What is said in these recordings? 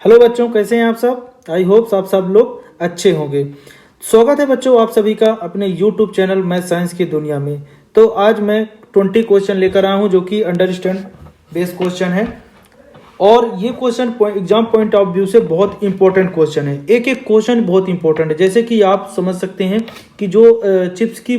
Hello बच्चों, कैसे हैं आप सब। आई होप आप सब लोग अच्छे होंगे। स्वागत है बच्चों आप सभी का अपने यूट्यूब चैनल मैथ साइंस की दुनिया में। तो आज मैं 20 क्वेश्चन लेकर आया हूं जो कि अंडरस्टैंड बेस्ड क्वेश्चन है और ये question exam point of view से बहुत इंपॉर्टेंट क्वेश्चन है। एक एक क्वेश्चन बहुत इंपॉर्टेंट है। जैसे कि आप समझ सकते हैं कि जो चिप्स की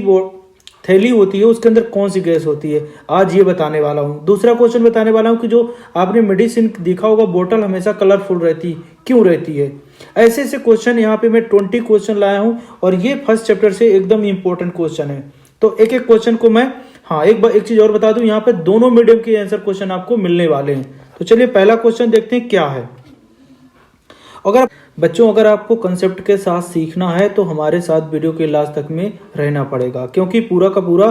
थैली होती है उसके अंदर कौन सी गैस होती है, आज ये बताने वाला हूँ। दूसरा क्वेश्चन बताने वाला हूँ कि जो आपने मेडिसिन देखा होगा बोतल हमेशा कलरफुल रहती क्यों रहती है। ऐसे ऐसे क्वेश्चन यहाँ पे मैं 20 क्वेश्चन लाया हूँ और ये फर्स्ट चैप्टर से एकदम इंपॉर्टेंट क्वेश्चन है। तो एक एक क्वेश्चन को मैं एक चीज और बता दूं, यहाँ पे दोनों मीडियम के आंसर क्वेश्चन आपको मिलने वाले हैं। तो चलिए पहला क्वेश्चन देखते हैं क्या है। अगर आपको कंसेप्ट के साथ सीखना है तो हमारे साथ वीडियो के लास्ट तक में रहना पड़ेगा, क्योंकि पूरा का पूरा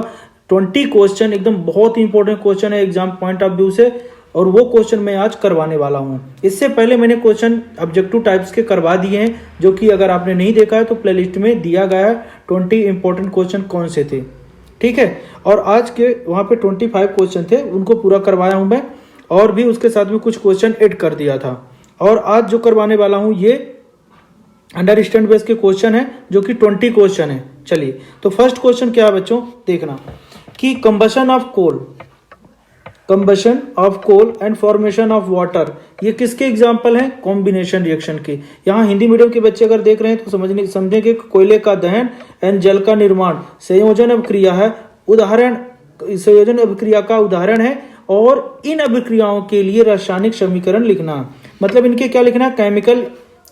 20 क्वेश्चन एकदम बहुत इंपॉर्टेंट क्वेश्चन है एग्जाम पॉइंट ऑफ व्यू से, और वो क्वेश्चन मैं आज करवाने वाला हूं। इससे पहले मैंने क्वेश्चन ऑब्जेक्टिव टाइप्स के करवा दिए हैं, जो कि अगर आपने नहीं देखा है तो प्लेलिस्ट में दिया गया है 20 इंपॉर्टेंट क्वेश्चन कौन से थे, ठीक है। और आज के वहां पे 25 क्वेश्चन थे, उनको पूरा करवाया हूं मैं, और भी उसके साथ में कुछ क्वेश्चन ऐड कर दिया था। और आज जो करवाने वाला हूं ये अंडरस्टैंड बेस के क्वेश्चन है, जो कि 20 क्वेश्चन है। चलिए तो फर्स्ट क्वेश्चन क्या है बच्चों, देखना कि combustion of coal and formation of water, ये किसके एग्जाम्पल हैं, कॉम्बिनेशन रिएक्शन के। यहाँ हिंदी मीडियम के बच्चे अगर देख रहे हैं तो समझेंगे कोयले का दहन एंड जल का निर्माण संयोजन अभिक्रिया है, संयोजन अभिक्रिया का उदाहरण है, और इन अभिक्रियाओं के लिए रासायनिक समीकरण लिखना। मतलब इनके क्या लिखना है, केमिकल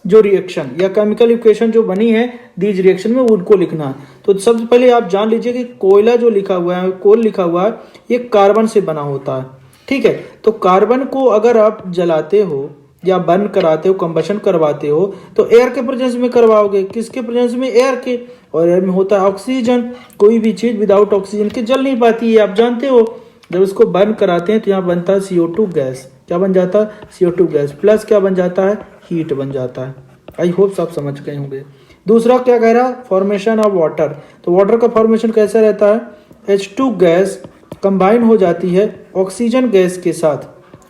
जो रिएक्शन या केमिकल इक्वेशन जो बनी है दीज रिएक्शन में उनको लिखना है। तो सबसे पहले आप जान लीजिए कि कोयला जो लिखा हुआ है, कोल लिखा हुआ है, ये कार्बन से बना होता है, ठीक है। तो कार्बन को अगर आप जलाते हो या बर्न कराते हो, कंबशन करवाते हो, तो एयर के प्रेजेंस में करवाओगे। किसके प्रेजेंस में, एयर के, और एयर में होता है ऑक्सीजन। कोई भी चीज विदाउट ऑक्सीजन के जल नहीं पाती है, आप जानते हो। जब उसको बर्न कराते हैं तो यहाँ बनता है CO2 गैस। क्या बन जाता है, CO2 गैस प्लस क्या बन जाता है, हीट बन जाता है। आई होप आप समझ गए होंगे। दूसरा क्या कह रहा है, फॉर्मेशन ऑफ वाटर। तो वाटर का फॉर्मेशन कैसा रहता है, H2 गैस कंबाइन हो जाती है ऑक्सीजन गैस के साथ,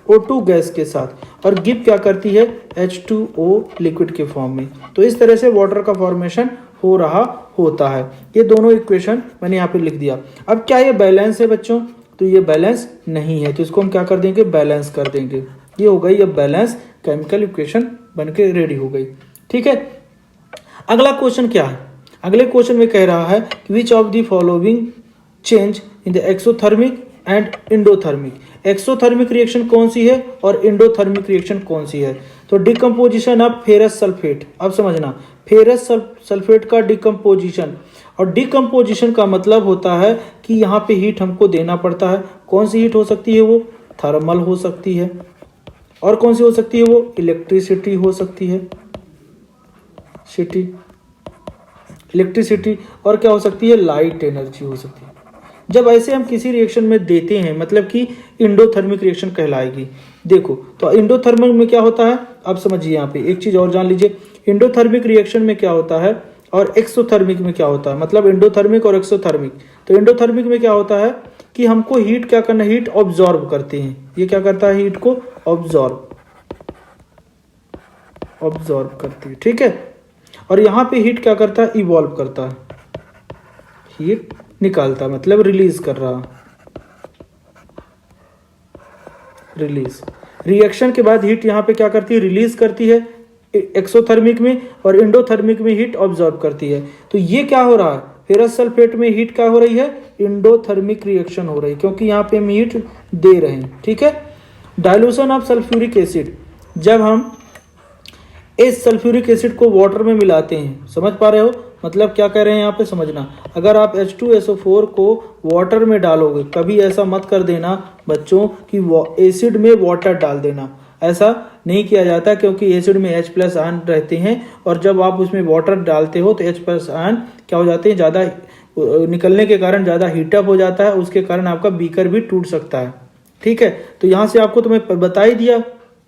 O2 गैस के साथ, और गिव क्या करती है, H2O लिक्विड के फॉर्म में। तो इस तरह से वाटर का फॉर्मेशन हो रहा होता है। ये दोनों इक्वेशन मैंने यहाँ पे लिख दिया। अब क्या ये बैलेंस है बच्चों, तो ये बैलेंस नहीं है, तो इसको हम क्या कर देंगे, बैलेंस कर देंगे। ये हो गई अब बैलेंस केमिकल इक्वेशन बनके रेडी हो गई, ठीक है। अगला क्वेश्चन क्या है, अगले क्वेश्चन में कह रहा है which of the following change in the exothermic and endothermic. Exothermic reaction कौन सी है और इंडोथर्मिक रिएक्शन कौन सी है। तो डिकम्पोजिशन ऑफ फेरस सल्फेट, अब समझना, फेरस सल्फेट का डिकम्पोजिशन, और डिकम्पोजिशन का मतलब होता है कि यहाँ पे हीट हमको देना पड़ता है। कौन सी हीट हो सकती है, वो थर्मल हो सकती है, और कौन सी हो सकती है, वो इलेक्ट्रिसिटी हो सकती है, इलेक्ट्रिसिटी, और क्या हो सकती है, लाइट एनर्जी हो सकती है। जब ऐसे हम किसी रिएक्शन में देते हैं मतलब कि इंडोथर्मिक रिएक्शन कहलाएगी। देखो तो इंडोथर्मिक में क्या होता है, आप समझिए। यहाँ पे एक चीज और जान लीजिए, इंडोथर्मिक रिएक्शन में क्या होता है और एक्सोथर्मिक में क्या होता है, मतलब इंडोथर्मिक और एक्सोथर्मिक। तो इंडोथर्मिक में क्या होता है कि हमको हीट क्या करना, हीट ऑब्जॉर्ब करते हैं। ये क्या करता है, हीट को ऑब्जॉर्ब करती है, ठीक है। और यहाँ पे हीट क्या करता है, इवॉल्व करता है, हीट निकालता है, मतलब रिलीज कर रहा, रिलीज। रिएक्शन के बाद हीट यहाँ पे क्या करती है, रिलीज करती है एक्सोथर्मिक में, और इंडोथर्मिक में हीट ऑब्जॉर्ब करती है। तो ये क्या हो रहा है, फेरस सल्फेट में हीट क्या हो रही है, इंडोथर्मिक रिएक्शन हो रही है, क्योंकि यहाँ पे हम हीट दे रहे हैं, ठीक है। डाइल्यूशन ऑफ सल्फ्यूरिक एसिड, जब हम इस सल्फ्यूरिक एसिड को वाटर में मिलाते हैं, समझ पा रहे हो, मतलब क्या कह रहे हैं यहाँ पे समझना। अगर आप H2SO4 को वाटर में डालोगे, कभी ऐसा मत कर देना बच्चों कि एसिड में वाटर डाल देना, ऐसा नहीं किया जाता, क्योंकि एसिड में H+ आयन रहते हैं, और जब आप उसमें वाटर डालते हो तो H+ आयन क्या हो जाते हैं, ज़्यादा निकलने के कारण ज़्यादा हीटअप हो जाता है, उसके कारण आपका बीकर भी टूट सकता है, ठीक है। तो यहाँ से आपको तो मैं बता ही दिया,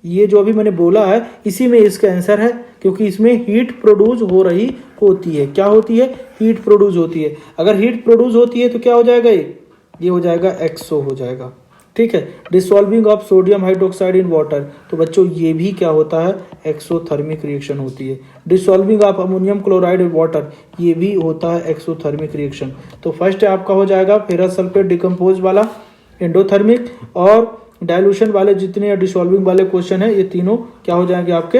ये जो अभी मैंने बोला है इसी में इसका आंसर है, क्योंकि इसमें हीट प्रोड्यूस हो रही होती है। क्या होती है, हीट प्रोड्यूस होती है। अगर हीट प्रोड्यूस होती है तो क्या हो जाएगा, ये हो जाएगा एक्सो हो जाएगा, ठीक है। Dissolving of sodium hydroxide in water, तो बच्चों ये भी क्या होता है, एक्सोथर्मिक रिएक्शन होती है। Dissolving of ammonium chloride in water, ये भी होता है एक्सोथर्मिक रिएक्शन। तो फर्स्ट आपका हो जाएगा फेरस सल्फेट डिकम्पोज वाला एंडोथर्मिक, और डाइल्यूशन वाले जितने या डिसॉल्विंग वाले क्वेश्चन है ये तीनों क्या हो जाएंगे आपके।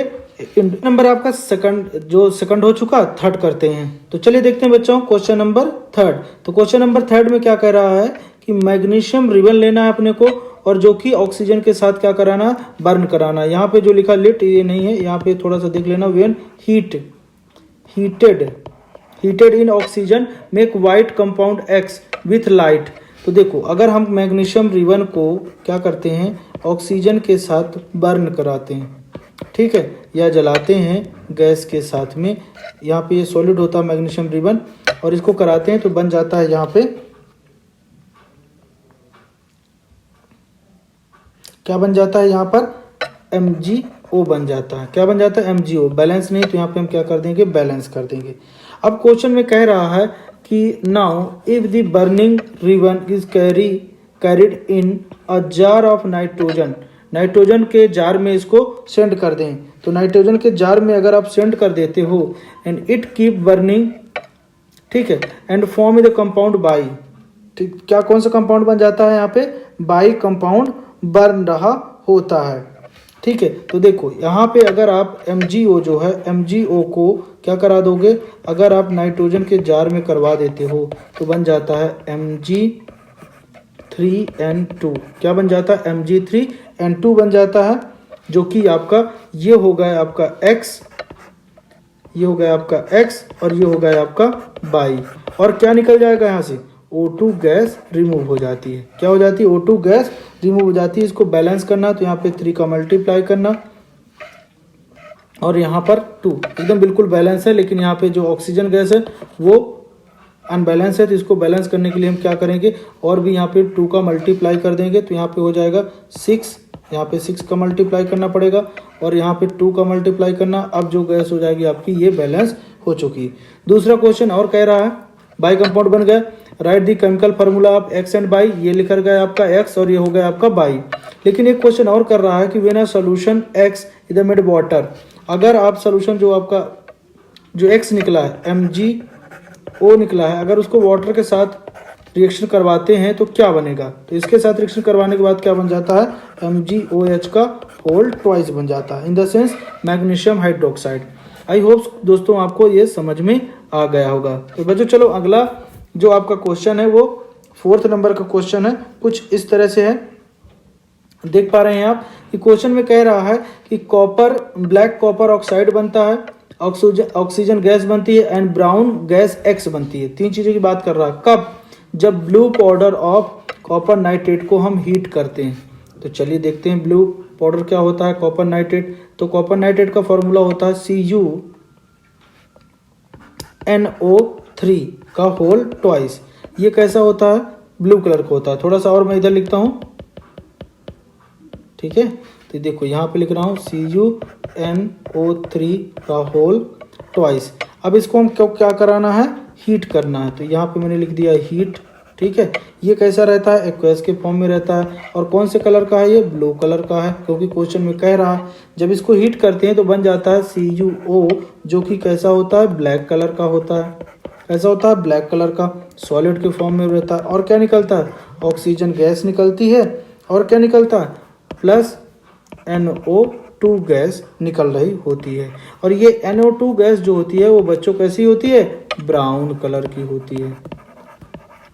नंबर आपका सेकंड हो चुका, थर्ड करते हैं। तो चलिए देखते हैं बच्चों क्वेश्चन नंबर थर्ड। तो क्वेश्चन नंबर थर्ड में क्या कह रहा है कि मैग्नीशियम रिबन लेना है अपने को, और जो कि ऑक्सीजन के साथ क्या कराना है, बर्न कराना है। यहाँ पे जो लिखा लिट ये नहीं है, यहाँ पे थोड़ा सा देख लेना, when heated in oxygen make white compound x with light. तो देखो अगर हम मैग्नीशियम रिबन को क्या करते हैं, ऑक्सीजन के साथ बर्न कराते हैं, ठीक है, या जलाते हैं गैस के साथ में, यहाँ पे ये सॉलिड होता है मैग्नीशियम रिबन, और इसको कराते हैं तो बन जाता है यहाँ पे क्या बन जाता है, यहाँ पर MgO बन जाता है। क्या बन जाता है, MgO। बैलेंस नहीं तो यहाँ पे हम क्या कर देंगे, बैलेंस कर देंगे। अब क्वेश्चन में कह रहा है कि now if the burning ribbon is carried in a jar of nitrogen, nitrogen के जार में इसको सेंड कर दें। तो नाइट्रोजन के जार में अगर आप सेंड कर देते हो, एंड इट कीप बर्निंग, ठीक है, and form the compound by, ठीक, क्या कौन सा कंपाउंड बन जाता है, यहाँ पे बाई कंपाउंड बन रहा होता है, ठीक है। तो देखो यहाँ पे अगर आप MgO जो है, MgO को क्या करा दोगे, अगर आप नाइट्रोजन के जार में करवा देते हो तो बन जाता है Mg3N2। क्या बन जाता है, Mg3N2 बन जाता है, जो कि आपका ये हो गया आपका X, ये हो गया आपका X, और ये हो गया आपका बाई, और क्या निकल जाएगा यहाँ से, O2 गैस रिमूव हो जाती है। क्या हो जाती है, O2 गैस रिमूव हो जाती है। इसको बैलेंस करना तो यहाँ पे 3 का मल्टीप्लाई करना, और यहाँ पर 2 एकदम बिल्कुल बैलेंस है, लेकिन यहाँ पे जो ऑक्सीजन गैस है वो अनबैलेंस है। तो इसको बैलेंस करने के लिए हम क्या करेंगे, और भी यहाँ पे 2 का मल्टीप्लाई कर देंगे, तो यहाँ पे हो जाएगा 6, यहाँ पे 6 का मल्टीप्लाई करना पड़ेगा, और यहाँ पे 2 का मल्टीप्लाई करना। अब जो गैस हो जाएगी आपकी ये बैलेंस हो चुकी है। दूसरा क्वेश्चन और कह रहा है, बाई कंपाउंड बन गया, right the chemical formula of x and by, ये लिखा गया आपका एक्स और ये हो गया आपका बाई। लेकिन एक क्वेश्चन और कर रहा है कि when a solution x is made water, अगर आप सॉल्यूशन जो आपका जो एक्स निकला है MgO निकला है, अगर उसको वाटर के साथ रिएक्शन करवाते हैं तो क्या बनेगा। तो इसके साथ रिएक्शन करवाने के बाद क्या बन जाता है, MgOH का होल ट्वाइस बन जाता है, in the sense magnesium hydroxide. I hope दोस्तों आपको ये समझ में आ गया होगा। तो बच्चों चलो अगला जो आपका क्वेश्चन है वो 4th नंबर का क्वेश्चन है, कुछ इस तरह से है। देख पा रहे हैं आप कि क्वेश्चन में कह रहा है कि कॉपर, ब्लैक कॉपर ऑक्साइड बनता है, ऑक्सीजन गैस बनती है, एंड ब्राउन गैस X बनती है। 3 चीजों की बात कर रहा है। कब, जब blue powder of copper nitrate को हम हीट करते हैं। तो चलिए देखते हैं ब्लू पाउडर क्या होता है, कॉपर नाइट्रेट। तो कॉपर नाइट्रेट का फॉर्मूला होता है CuNO3 का होल ट्वाइस। ये कैसा होता है, ब्लू कलर का होता है। थोड़ा सा और मैं इधर लिखता हूं, ठीक है। तो देखो यहाँ पे लिख रहा हूँ CuNO3 का होल ट्वाइस। अब इसको हम क्या कराना है, हीट करना है। तो यहाँ पे मैंने लिख दिया हीट, ठीक है। ये कैसा रहता है, एक्वस के फॉर्म में रहता है, और कौन से कलर का है, ये ब्लू कलर का है, क्योंकि क्वेश्चन में कह रहा है जब इसको हीट करते हैं तो बन जाता है CuO, जो कि कैसा होता है, ब्लैक कलर का होता है। कैसा होता है, ब्लैक कलर का, सॉलिड के फॉर्म में रहता है। और क्या निकलता है, ऑक्सीजन गैस निकलती है, और क्या निकलता है, प्लस NO2 गैस निकल रही होती है। और ये NO2 गैस जो होती है वो बच्चों कैसी होती है, ब्राउन कलर की होती है,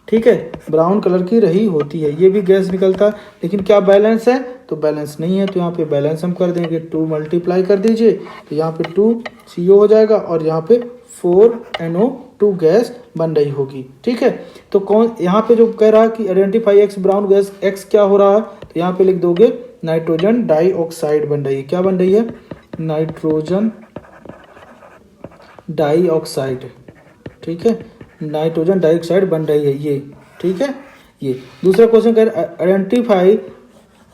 ठीक है, ब्राउन कलर की रही होती है। ये भी गैस निकलता है, लेकिन क्या बैलेंस है, तो बैलेंस नहीं है। तो यहाँ पे बैलेंस हम कर देंगे, 2 मल्टीप्लाई कर दीजिए, तो यहाँ पे 2 CO हो जाएगा, और यहाँ पे 4 NO2 गैस बन रही होगी, ठीक है। तो कौन यहाँ पे जो कह रहा है कि identify x brown gas, x क्या हो रहा है, तो यहाँ पे लिख दोगे नाइट्रोजन डाइऑक्साइड बन रही है। क्या बन रही है, नाइट्रोजन डाइऑक्साइड, ठीक है, नाइट्रोजन डाइऑक्साइड बन रही है ये, ठीक है। ये दूसरा क्वेश्चन कह रहा है identify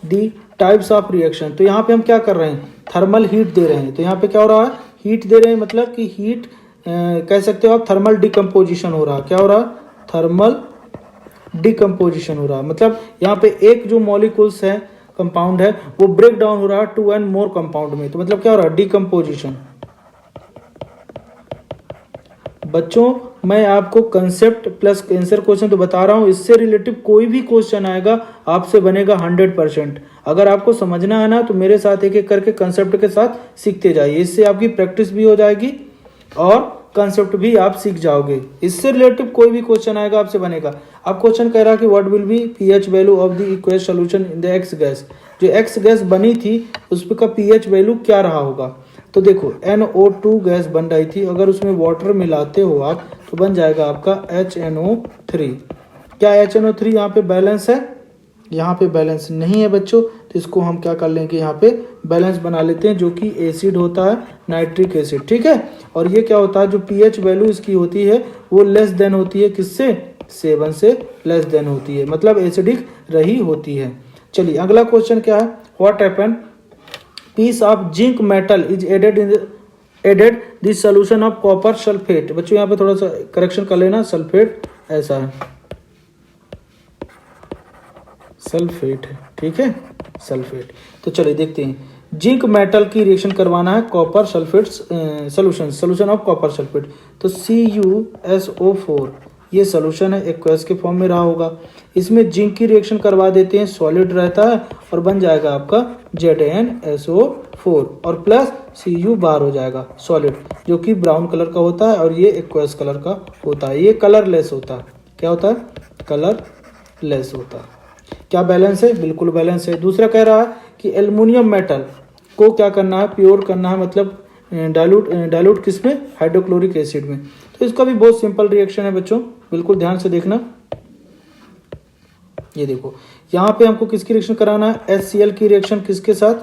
the types of reaction. तो यहाँ पे हम क्या कर रहे हैं, थर्मल हीट दे रहे हैं। तो यहाँ पे क्या हो रहा है, हीट दे रहे हैं, मतलब कि हीट कह सकते हो आप, थर्मल डिकम्पोजिशन हो रहा है। क्या हो रहा है, थर्मल डिकम्पोजिशन हो रहा है, मतलब यहाँ पे एक जो मॉलिक्यूल्स है, कंपाउंड है, वो ब्रेक डाउन हो रहा है 2 and more कंपाउंड में। तो मतलब क्या हो रहा है, डिकम्पोजिशन। बच्चों मैं आपको कंसेप्ट प्लस आंसर क्वेश्चन तो बता रहा हूँ, इससे रिलेटिव कोई भी क्वेश्चन आएगा आपसे बनेगा 100%। अगर आपको समझना है ना तो मेरे साथ एक एक करके कंसेप्ट के साथ सीखते जाइए, इससे आपकी प्रैक्टिस भी हो जाएगी और कंसेप्ट भी आप सीख जाओगे। इससे रिलेटिव कोई भी क्वेश्चन आएगा आपसे बनेगा। अब क्वेश्चन कह रहा है कि what will be pH value of the aqueous solution in the x gas. जो एक्स गैस बनी थी उसका पीएच वैल्यू क्या रहा होगा। तो देखो NO2 गैस बन रही थी, अगर उसमें वाटर मिलाते हो आप तो बन जाएगा आपका HNO3। क्या HNO3 यहाँ पे बैलेंस है, यहाँ पे बैलेंस नहीं है बच्चों, तो इसको हम क्या कर लेंगे, यहाँ पे बैलेंस बना लेते हैं, जो कि एसिड होता है, नाइट्रिक एसिड, ठीक है। और ये क्या होता है, जो पीएच वैल्यू इसकी होती है वो लेस देन होती है, किससे, 7 से लेस देन होती है, मतलब एसिडिक रही होती है। चलिए अगला क्वेश्चन क्या है, what happen piece of zinc metal is added this solution of copper sulphate. बच्चों यहाँ पे थोड़ा सा करेक्शन कर लेना, सल्फेट ऐसा है, सल्फेट है, ठीक है, सल्फेट। तो चलिए देखते हैं, जिंक मेटल की रिएक्शन करवाना है copper sulphate solution of copper sulphate. तो CuSO4 ये सोल्यूशन है, एक्वस के फॉर्म में रहा होगा। इसमें जिंक की रिएक्शन करवा देते हैं, सॉलिड रहता है और बन जाएगा आपका ZnSO4 और प्लस Cu बाहर हो जाएगा सॉलिड, जो कि ब्राउन कलर का होता है और ये एक्वस कलर का होता है। ये कलरलेस होता है, क्या होता है, कलरलेस होता है। क्या बैलेंस है, बिल्कुल बैलेंस है। दूसरा कह रहा है कि एल्युमिनियम मेटल को क्या करना है, प्योर करना है, मतलब डाइल्यूट किसमें, हाइड्रोक्लोरिक एसिड में। तो इसका भी बहुत सिंपल रिएक्शन है बच्चों, बिल्कुल ध्यान से देखना। ये देखो यहाँ पे हमको किसकी रिएक्शन कराना है, HCl की रिएक्शन किसके साथ,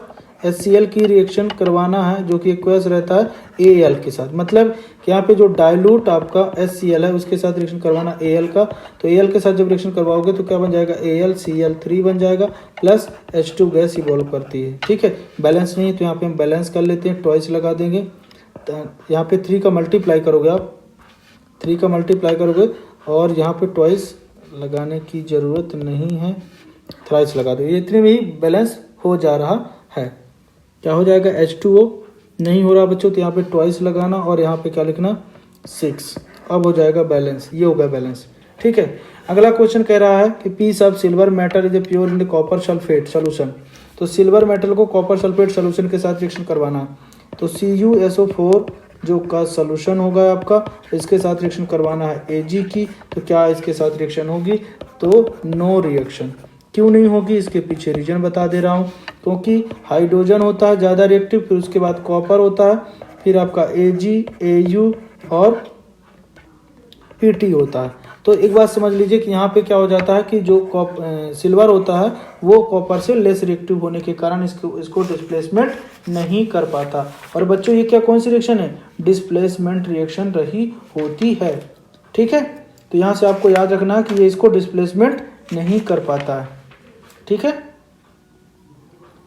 HCl की रिएक्शन करवाना है, जो कि एक्वस रहता है Al के साथ। मतलब कि यहाँ पे जो डाइल्यूट आपका HCl है उसके साथ रिएक्शन करवाना Al का। तो Al के साथ जब रिएक्शन करवाओगे तो क्या बन जाएगा, AlCl3 बन जाएगा, प्लस H2 गैस इवॉल्व करती है, ठीक है। बैलेंस नहीं तो यहाँ पे हम बैलेंस कर लेते हैं, ट्वाइस लगा देंगे। यहाँ पे 3 का मल्टीप्लाई करोगे आप, 3 का मल्टीप्लाई करोगे और यहाँ पे ट्वाइस लगाने की ज़रूरत नहीं है, थ्राइस लगा दो, ये इतने में ही बैलेंस हो जा रहा है। क्या हो जाएगा, H2O नहीं हो रहा बच्चों, तो यहाँ पे ट्वाइस लगाना और यहाँ पे क्या लिखना, 6। अब हो जाएगा बैलेंस, ये होगा बैलेंस, ठीक है। अगला क्वेश्चन कह रहा है कि piece of silver metal is a pure in the copper sulphate solution. तो सिल्वर मेटल को कॉपर सल्फेट सोल्यूशन के साथ रिएक्शन करवाना है। तो CuSO4 जो का सोल्यूशन होगा आपका, इसके साथ रिएक्शन करवाना है Ag की। तो क्या इसके साथ रिएक्शन होगी, तो नो रिएक्शन। क्यों नहीं होगी, इसके पीछे रीजन बता दे रहा हूँ। क्योंकि हाइड्रोजन होता है ज़्यादा रिएक्टिव, फिर उसके बाद कॉपर होता है, फिर आपका Ag, Au और Pt होता है। तो एक बात समझ लीजिए कि यहाँ पे क्या हो जाता है कि जो सिल्वर होता है वो कॉपर से लेस रिएक्टिव होने के कारण इसको डिस्प्लेसमेंट नहीं कर पाता। और बच्चों ये क्या, कौन सी रिएक्शन है, डिस्प्लेसमेंट रिएक्शन रही होती है, ठीक है। तो यहाँ से आपको याद रखना है कि ये इसको डिस्प्लेसमेंट नहीं कर पाता है, ठीक है।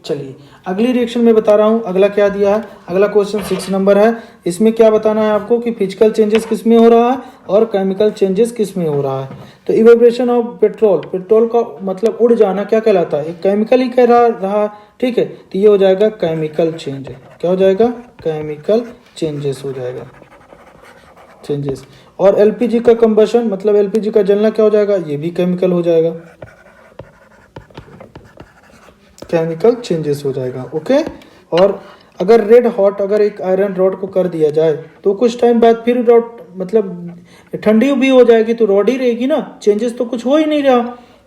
चलिए अगली रिएक्शन में बता रहा हूँ, अगला क्या दिया है, अगला क्वेश्चन 6 नंबर है। इसमें क्या बताना है आपको कि फिजिकल चेंजेस किस में हो रहा है और केमिकल चेंजेस किस में हो रहा है। तो इवेपोरेशन ऑफ पेट्रोल, पेट्रोल का मतलब उड़ जाना क्या कहलाता है, एक केमिकल ही कह रहा, ठीक है। तो ये हो जाएगा केमिकल चेंज, क्या हो जाएगा, केमिकल चेंजेस हो जाएगा, चेंजेस। और एलपीजी का कंबशन मतलब एलपीजी का जलना क्या हो जाएगा, ये भी केमिकल हो जाएगा, केमिकल चेंजेस हो जाएगा, ओके। और अगर रेड हॉट अगर एक आयरन रॉड को कर दिया जाए तो कुछ टाइम बाद फिर रॉड मतलब ठंडी भी हो जाएगी तो रॉड ही रहेगी ना, चेंजेस तो कुछ हो ही नहीं रहा।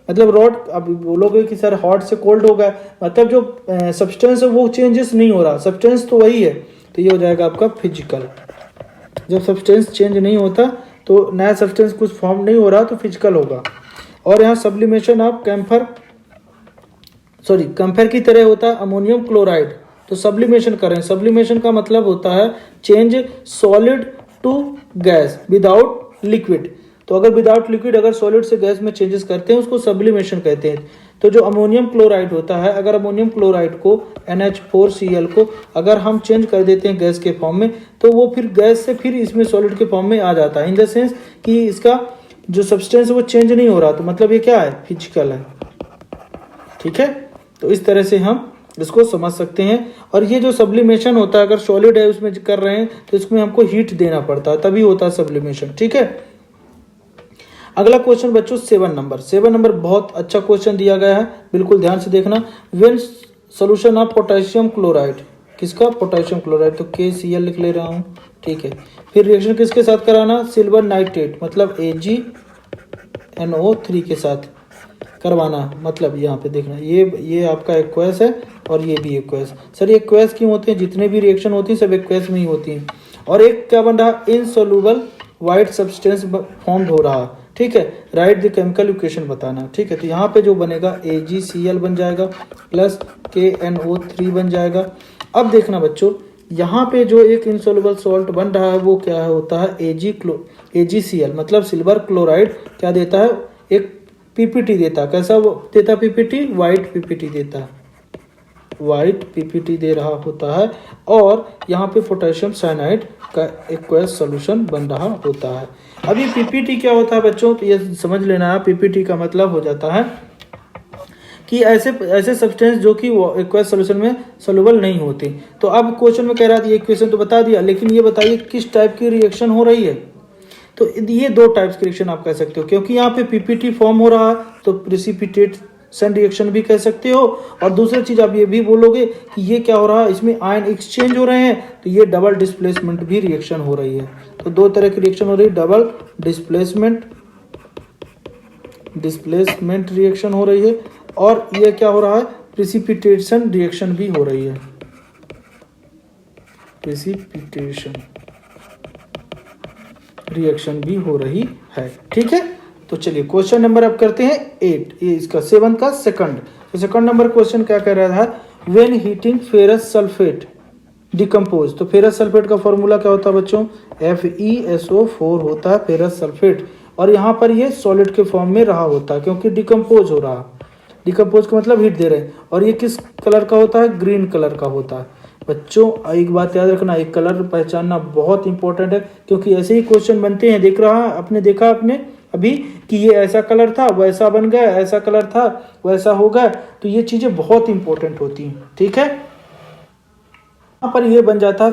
मतलब रॉड, अब बोलोगे कि सर हॉट से कोल्ड हो गया, मतलब जो सब्सटेंस है वो चेंजेस नहीं हो रहा, सब्सटेंस तो वही है। तो ये हो जाएगा आपका फिजिकल। जब सब्सटेंस चेंज नहीं होता तो नया सब्सटेंस कुछ फॉर्म नहीं हो रहा तो फिजिकल होगा। और यहाँ सब्लिमेशन ऑफ कैम्फर की तरह होता है अमोनियम क्लोराइड। तो सब्लिमेशन करें, सब्लिमेशन का मतलब होता है change solid to gas without liquid. तो अगर विदाउट लिक्विड अगर सॉलिड से गैस में चेंजेस करते हैं उसको सब्लिमेशन कहते हैं। तो जो अमोनियम क्लोराइड होता है, अगर अमोनियम क्लोराइड को NH4Cl को अगर हम चेंज कर देते हैं गैस के फॉर्म में तो वो फिर गैस से फिर इसमें सॉलिड के फॉर्म में आ जाता है। इन द सेंस कि इसका जो सब्सटेंस वो चेंज नहीं हो रहा, तो मतलब ये क्या है, फिजिकल है। ठीक है, तो इस तरह से हम इसको समझ सकते हैं। और ये जो सब्लिमेशन होता है, अगर सॉलिड है उसमें कर रहे हैं तो इसमें हमको हीट देना पड़ता है, तभी होता है सब्लिमेशन। ठीक है, अगला क्वेश्चन बच्चों 7 नंबर बहुत अच्छा क्वेश्चन दिया गया है, बिल्कुल ध्यान से देखना। When solution of potassium chloride, किसका, पोटेशियम क्लोराइड, तो KCl लिख ले रहा हूं। ठीक है, फिर रिएक्शन किसके साथ कराना, सिल्वर नाइट्रेट मतलब AgNO3 के साथ करवाना। मतलब यहाँ पे देखना, ये आपका एक्वेस है और ये भी एक्वेस। सर ये एक्वेस क्यों होते हैं, जितने भी रिएक्शन होती हैं सब एक्वेस में ही होती हैं। और एक क्या बन रहा, इनसोल्यूबल वाइट सब्सटेंस फॉर्म्ड हो रहा। ठीक है, राइट द केमिकल इक्वेशन बताना। ठीक है, तो यहाँ पे जो बनेगा AgCl बन जाएगा प्लस KNO3 बन जाएगा। अब देखना बच्चों, यहाँ पे जो एक इनसोल्यूबल सॉल्ट बन रहा है वो क्या होता है, AgCl मतलब सिल्वर क्लोराइड क्या देता है, एक PPT देता है। कैसा देता है PPT, वाइट PPT देता है, वाइट PPT दे रहा होता है। और यहाँ पे पोटेशियम साइनाइड का एक्वस सॉल्यूशन बन रहा होता है। अब ये PPT क्या होता है बच्चों, तो ये समझ लेना है। PPT का मतलब हो जाता है कि ऐसे सब्सटेंस जो कि एक्वस सॉल्यूशन में सोल्यूबल नहीं होती। तो अब क्वेश्चन में कह रहा था, ये इक्वेशन तो बता दिया, लेकिन ये बताइए किस टाइप की रिएक्शन हो रही है। तो ये दो टाइप्स की रिएक्शन आप कह सकते हो, क्योंकि यहाँ पे PPT फॉर्म हो रहा है तो प्रेसिपिटेशन रिएक्शन भी कह सकते हो। और दूसरी चीज आप ये भी बोलोगे कि ये क्या हो रहा है, इसमें आयन एक्सचेंज हो रहे हैं, तो ये डबल डिस्प्लेसमेंट भी रिएक्शन हो रही है। तो दो तरह की रिएक्शन हो रही है, डबल डिस्प्लेसमेंट रिएक्शन हो रही है, और ये क्या हो रहा है, प्रेसिपिटेशन रिएक्शन भी हो रही है, प्रेसिपिटेशन रिएक्शन भी हो रही है। ठीक है, तो चलिए क्वेश्चन नंबर अब करते हैं 8, ये इसका 7 का सेकंड। तो सेकंड नंबर क्वेश्चन क्या कह रहा था, when heating ferrous sulphate decompose. तो फेरस सल्फेट का फॉर्मूला क्या होता है बच्चों, FeSO4 होता है फेरस सल्फेट। और यहाँ पर ये सॉलिड के फॉर्म में रहा होता है, क्योंकि डिकम्पोज हो रहा, डिकम्पोज का मतलब हीट दे रहे हैं। और ये किस कलर का होता है, ग्रीन कलर का होता है। बच्चों एक बात याद रखना, एक कलर पहचानना बहुत इंपॉर्टेंट है, क्योंकि ऐसे ही क्वेश्चन बनते हैं। देख रहा आपने, देखा आपने अभी कि ये ऐसा कलर था वैसा बन गया, ऐसा कलर था वैसा हो गया। तो ये चीजें बहुत इंपॉर्टेंट होती हैं। ठीक है, यहाँ पर ये बन जाता है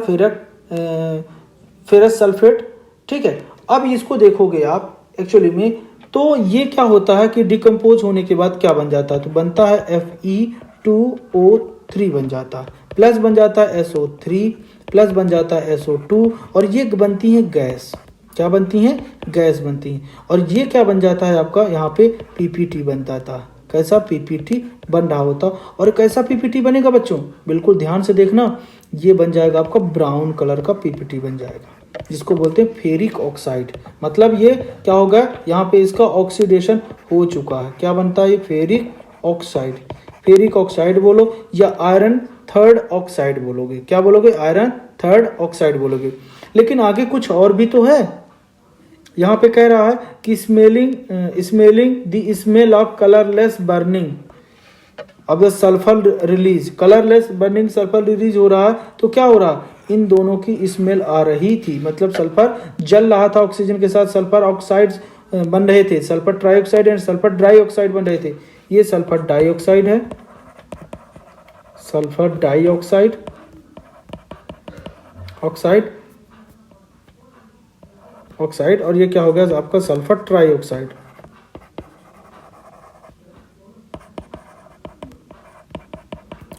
फेरस सल्फेट। ठीक है, अब इसको देखोगे आप एक्चुअली में, तो ये क्या होता है कि डिकम्पोज होने के बाद क्या बन जाता है, तो बनता है Fe2O3 बन जाता है, प्लस बन जाता है SO3, प्लस बन जाता है SO2, और ये बनती है गैस। क्या बनती हैं, गैस बनती हैं। और ये क्या बन जाता है आपका, यहाँ पे PPT बन जाता है। कैसा PPT बन रहा होता, और कैसा PPT बनेगा बच्चों, बिल्कुल ध्यान से देखना, ये बन जाएगा आपका ब्राउन कलर का PPT बन जाएगा, जिसको बोलते हैं फेरिक ऑक्साइड। मतलब ये क्या होगा, यहाँ पे इसका ऑक्सीडेशन हो चुका है। क्या बनता है ये, फेरिक ऑक्साइड। फेरिक ऑक्साइड बोलो या आयरन थर्ड ऑक्साइड बोलोगे। क्या बोलोगे, आयरन थर्ड ऑक्साइड बोलोगे। लेकिन आगे कुछ और भी तो है। यहाँ पे कह रहा है कि smelling the smell of colourless burning of sulphur release, colourless burning sulphur release हो रहा है। तो क्या हो रहा, इन दोनों की स्मेल आ रही थी, मतलब सल्फर जल रहा था ऑक्सीजन के साथ, सल्फर ऑक्साइड्स बन रहे थे, sulphur trioxide and sulphur dioxide बन रहे थे। ये सल्फर डाइऑक्साइड है, सल्फर डाइऑक्साइड ऑक्साइड, और ये क्या हो गया आपका सल्फर ट्राइऑक्साइड।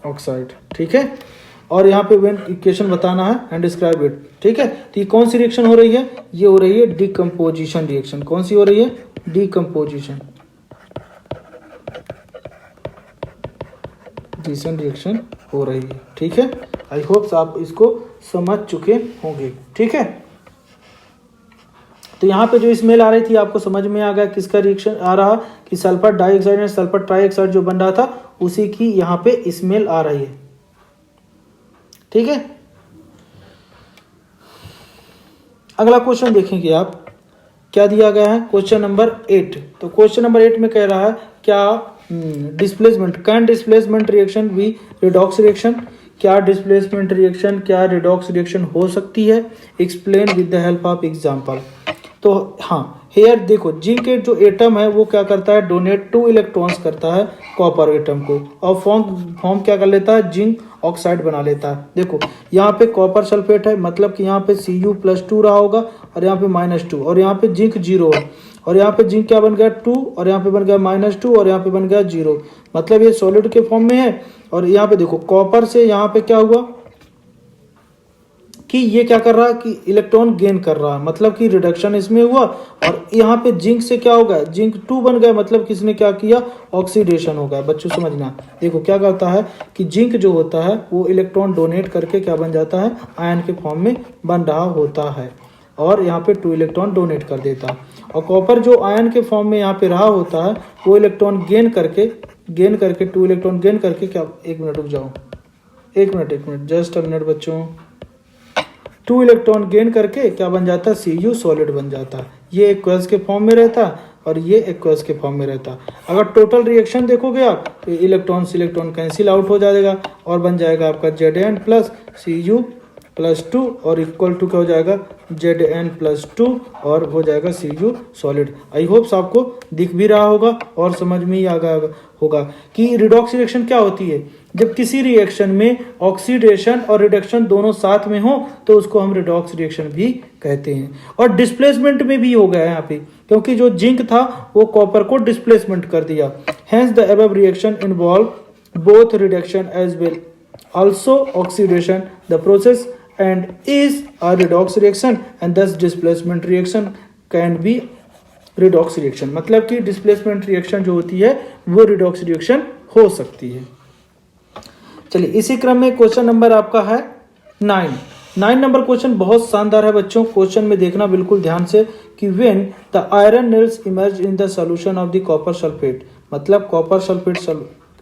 ऑक्साइड। ठीक है, और यहाँ पे वेन इक्वेशन बताना है एंड डिस्क्राइब इट। ठीक है, तो ये कौन सी रिएक्शन हो रही है, ये हो रही है डिकम्पोजिशन रिएक्शन। कौन सी हो रही है, डिकम्पोजिशन रिएक्शन हो रही है। ठीक है, आई होप आप इसको समझ चुके होंगे। ठीक है, तो यहाँ पे जो स्मेल आ रही थी आपको समझ में आ गया किसका रिएक्शन आ रहा, कि sulphur dioxide and sulphur trioxide जो बन रहा था उसी की यहाँ पे स्मेल आ रही है। ठीक है, अगला क्वेश्चन देखेंगे आप, क्या दिया गया है, क्वेश्चन नंबर 8। तो क्वेश्चन नंबर 8 में कह रहा है क्या डिस्प्लेसमेंट, कैन डिस्प्लेसमेंट रिएक्शन भी रिडॉक्स रिएक्शन, क्या डिस्प्लेसमेंट रिएक्शन क्या रिडॉक्स रिएक्शन हो सकती है, explain with the help of example. तो हाँ, हेयर देखो जिंक के जो एटम है वो क्या करता है, डोनेट 2 इलेक्ट्रॉन्स करता है कॉपर एटम को, और फॉर्म क्या कर लेता है, जिंक ऑक्साइड बना लेता है। देखो यहाँ पे कॉपर सल्फेट है, मतलब कि यहाँ पे Cu+2 रहा होगा, और यहाँ पे -2, और यहाँ पे जिंक 0 है, और यहाँ पे जिंक क्या बन गया 2, और यहाँ पे बन गया -2, और यहाँ पे बन गया 0, मतलब ये सॉलिड के फॉर्म में है। और यहाँ पे देखो कॉपर से यहाँ पे क्या हुआ कि ये क्या कर रहा है कि इलेक्ट्रॉन गेन कर रहा है, मतलब कि रिडक्शन इसमें हुआ। और यहाँ पे जिंक से क्या हो गया, जिंक 2 बन गया, मतलब किसने क्या किया, ऑक्सीडेशन हो गया। बच्चों समझना, देखो क्या करता है कि जिंक जो होता है वो इलेक्ट्रॉन डोनेट करके क्या बन जाता है, आयन के फॉर्म में बन रहा होता है, और यहाँ पे 2 इलेक्ट्रॉन डोनेट कर देता है। और कॉपर जो आयन के फॉर्म में यहाँ पे रहा होता है वो इलेक्ट्रॉन गेन करके 2 इलेक्ट्रॉन गेन करके क्या, एक मिनट रुक जाओ, एक मिनट जस्ट अ मिनट बच्चों, 2 इलेक्ट्रॉन गेन करके क्या बन जाता है, Cu सॉलिड बन जाता है। ये एक्वस के फॉर्म में रहता है और ये एक्वस के फॉर्म में रहता है। अगर टोटल रिएक्शन देखोगे आप तो इलेक्ट्रॉन से इलेक्ट्रॉन कैंसिल आउट हो जाएगा और बन जाएगा आपका Zn+Cu+2 और इक्वल टू क्या हो जाएगा, Zn+2 और हो जाएगा Cu सॉलिड। आई होप्स आपको दिख भी रहा होगा और समझ में ही आ गया होगा कि रिडॉक्स रिएक्शन क्या होती है। जब किसी रिएक्शन में ऑक्सीडेशन और रिडक्शन दोनों साथ में हो तो उसको हम रिडॉक्स रिएक्शन भी कहते हैं। और डिस्प्लेसमेंट में भी हो गया है यहाँ पे, क्योंकि जो जिंक था वो कॉपर को डिस्प्लेसमेंट कर दिया। Hence the above reaction involve both reduction as well also oxidation the process and is a redox reaction and thus displacement reaction can be redox reaction। मतलब कि displacement reaction जो होती है वो redox reaction हो सकती है। चलिए इसी क्रम में क्वेश्चन नंबर आपका है 9 नंबर क्वेश्चन बहुत शानदार है बच्चों। क्वेश्चन में देखना बिल्कुल ध्यान से कि when the iron nails emerge in the solution of the copper sulfate, मतलब कॉपर सल्फेट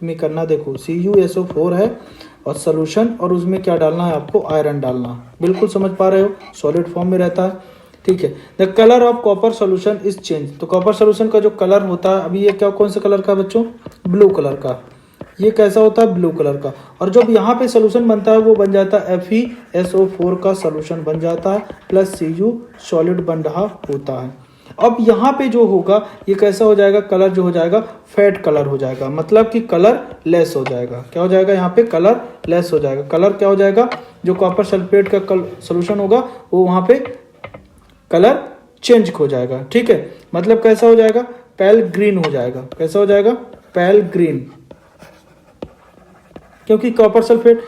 में करना, देखो CuSO4 है और सोल्यूशन, और उसमें क्या डालना है आपको, आयरन डालना। बिल्कुल समझ पा रहे हो, सॉलिड फॉर्म में रहता है, ठीक है। The colour of copper solution is change, तो कॉपर सोल्यूशन का जो कलर होता है, अभी ये क्या कौन से कलर का बच्चों, ब्लू कलर का। ये कैसा होता है, ब्लू कलर का। और जब यहाँ पे सोल्यूशन बनता है वो बन जाता है FeSO4 का सोल्यूशन बन जाता है प्लस Cu सॉलिड बन रहा होता है। अब यहाँ पे जो होगा ये कैसा हो जाएगा, कलर जो हो जाएगा फेड कलर हो जाएगा, मतलब कि कलर लेस हो जाएगा। क्या हो जाएगा, यहाँ पे कलर लेस हो जाएगा। कलर क्या हो जाएगा, जो कॉपर सल्फेट का सोल्यूशन होगा वो वहाँ पे कलर चेंज हो जाएगा, ठीक है। मतलब कैसा हो जाएगा, पेल ग्रीन हो जाएगा। कैसा हो जाएगा, पेल ग्रीन, क्योंकि कॉपर सल्फेट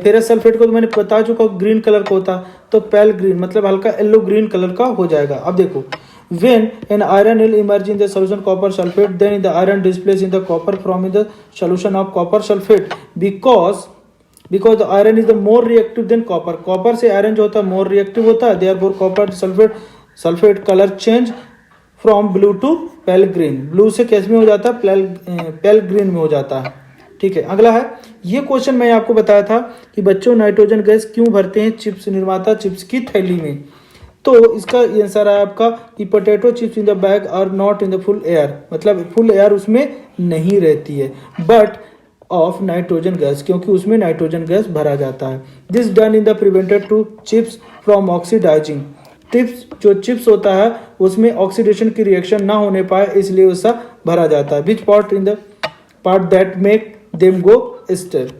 फेरस सल्फेट को तो मैंने बता चुका ग्रीन कलर का होता, तो पेल ग्रीन मतलब हल्का येलो ग्रीन कलर का हो जाएगा। अब देखो when an iron will emerge in the solution copper sulfate, then the iron displaces in the copper from the solution of copper sulfate because the iron is the more reactive than copper। copper से iron जो होता है more reactive होता है, therefore copper sulfate color change from blue to pale green। blue से कैसे में हो जाता है, pale green में हो जाता है, ठीक है। अगला है, ये क्वेश्चन मैं आपको बताया था कि बच्चों नाइट्रोजन गैस क्यों भरते हैं चिप्स निर्माता चिप्स की थैली में, तो इसका आंसर है आपका कि potato chips in the bag are not in the full air, मतलब फुल एयर उसमें नहीं रहती है, बट ऑफ नाइट्रोजन गैस, क्योंकि उसमें नाइट्रोजन गैस भरा जाता है। This done in the prevented to chips from oxidising. Tips जो चिप्स होता है उसमें ऑक्सीडेशन की रिएक्शन ना होने पाए इसलिए उसका भरा जाता है। Which part in the part that make them go stir.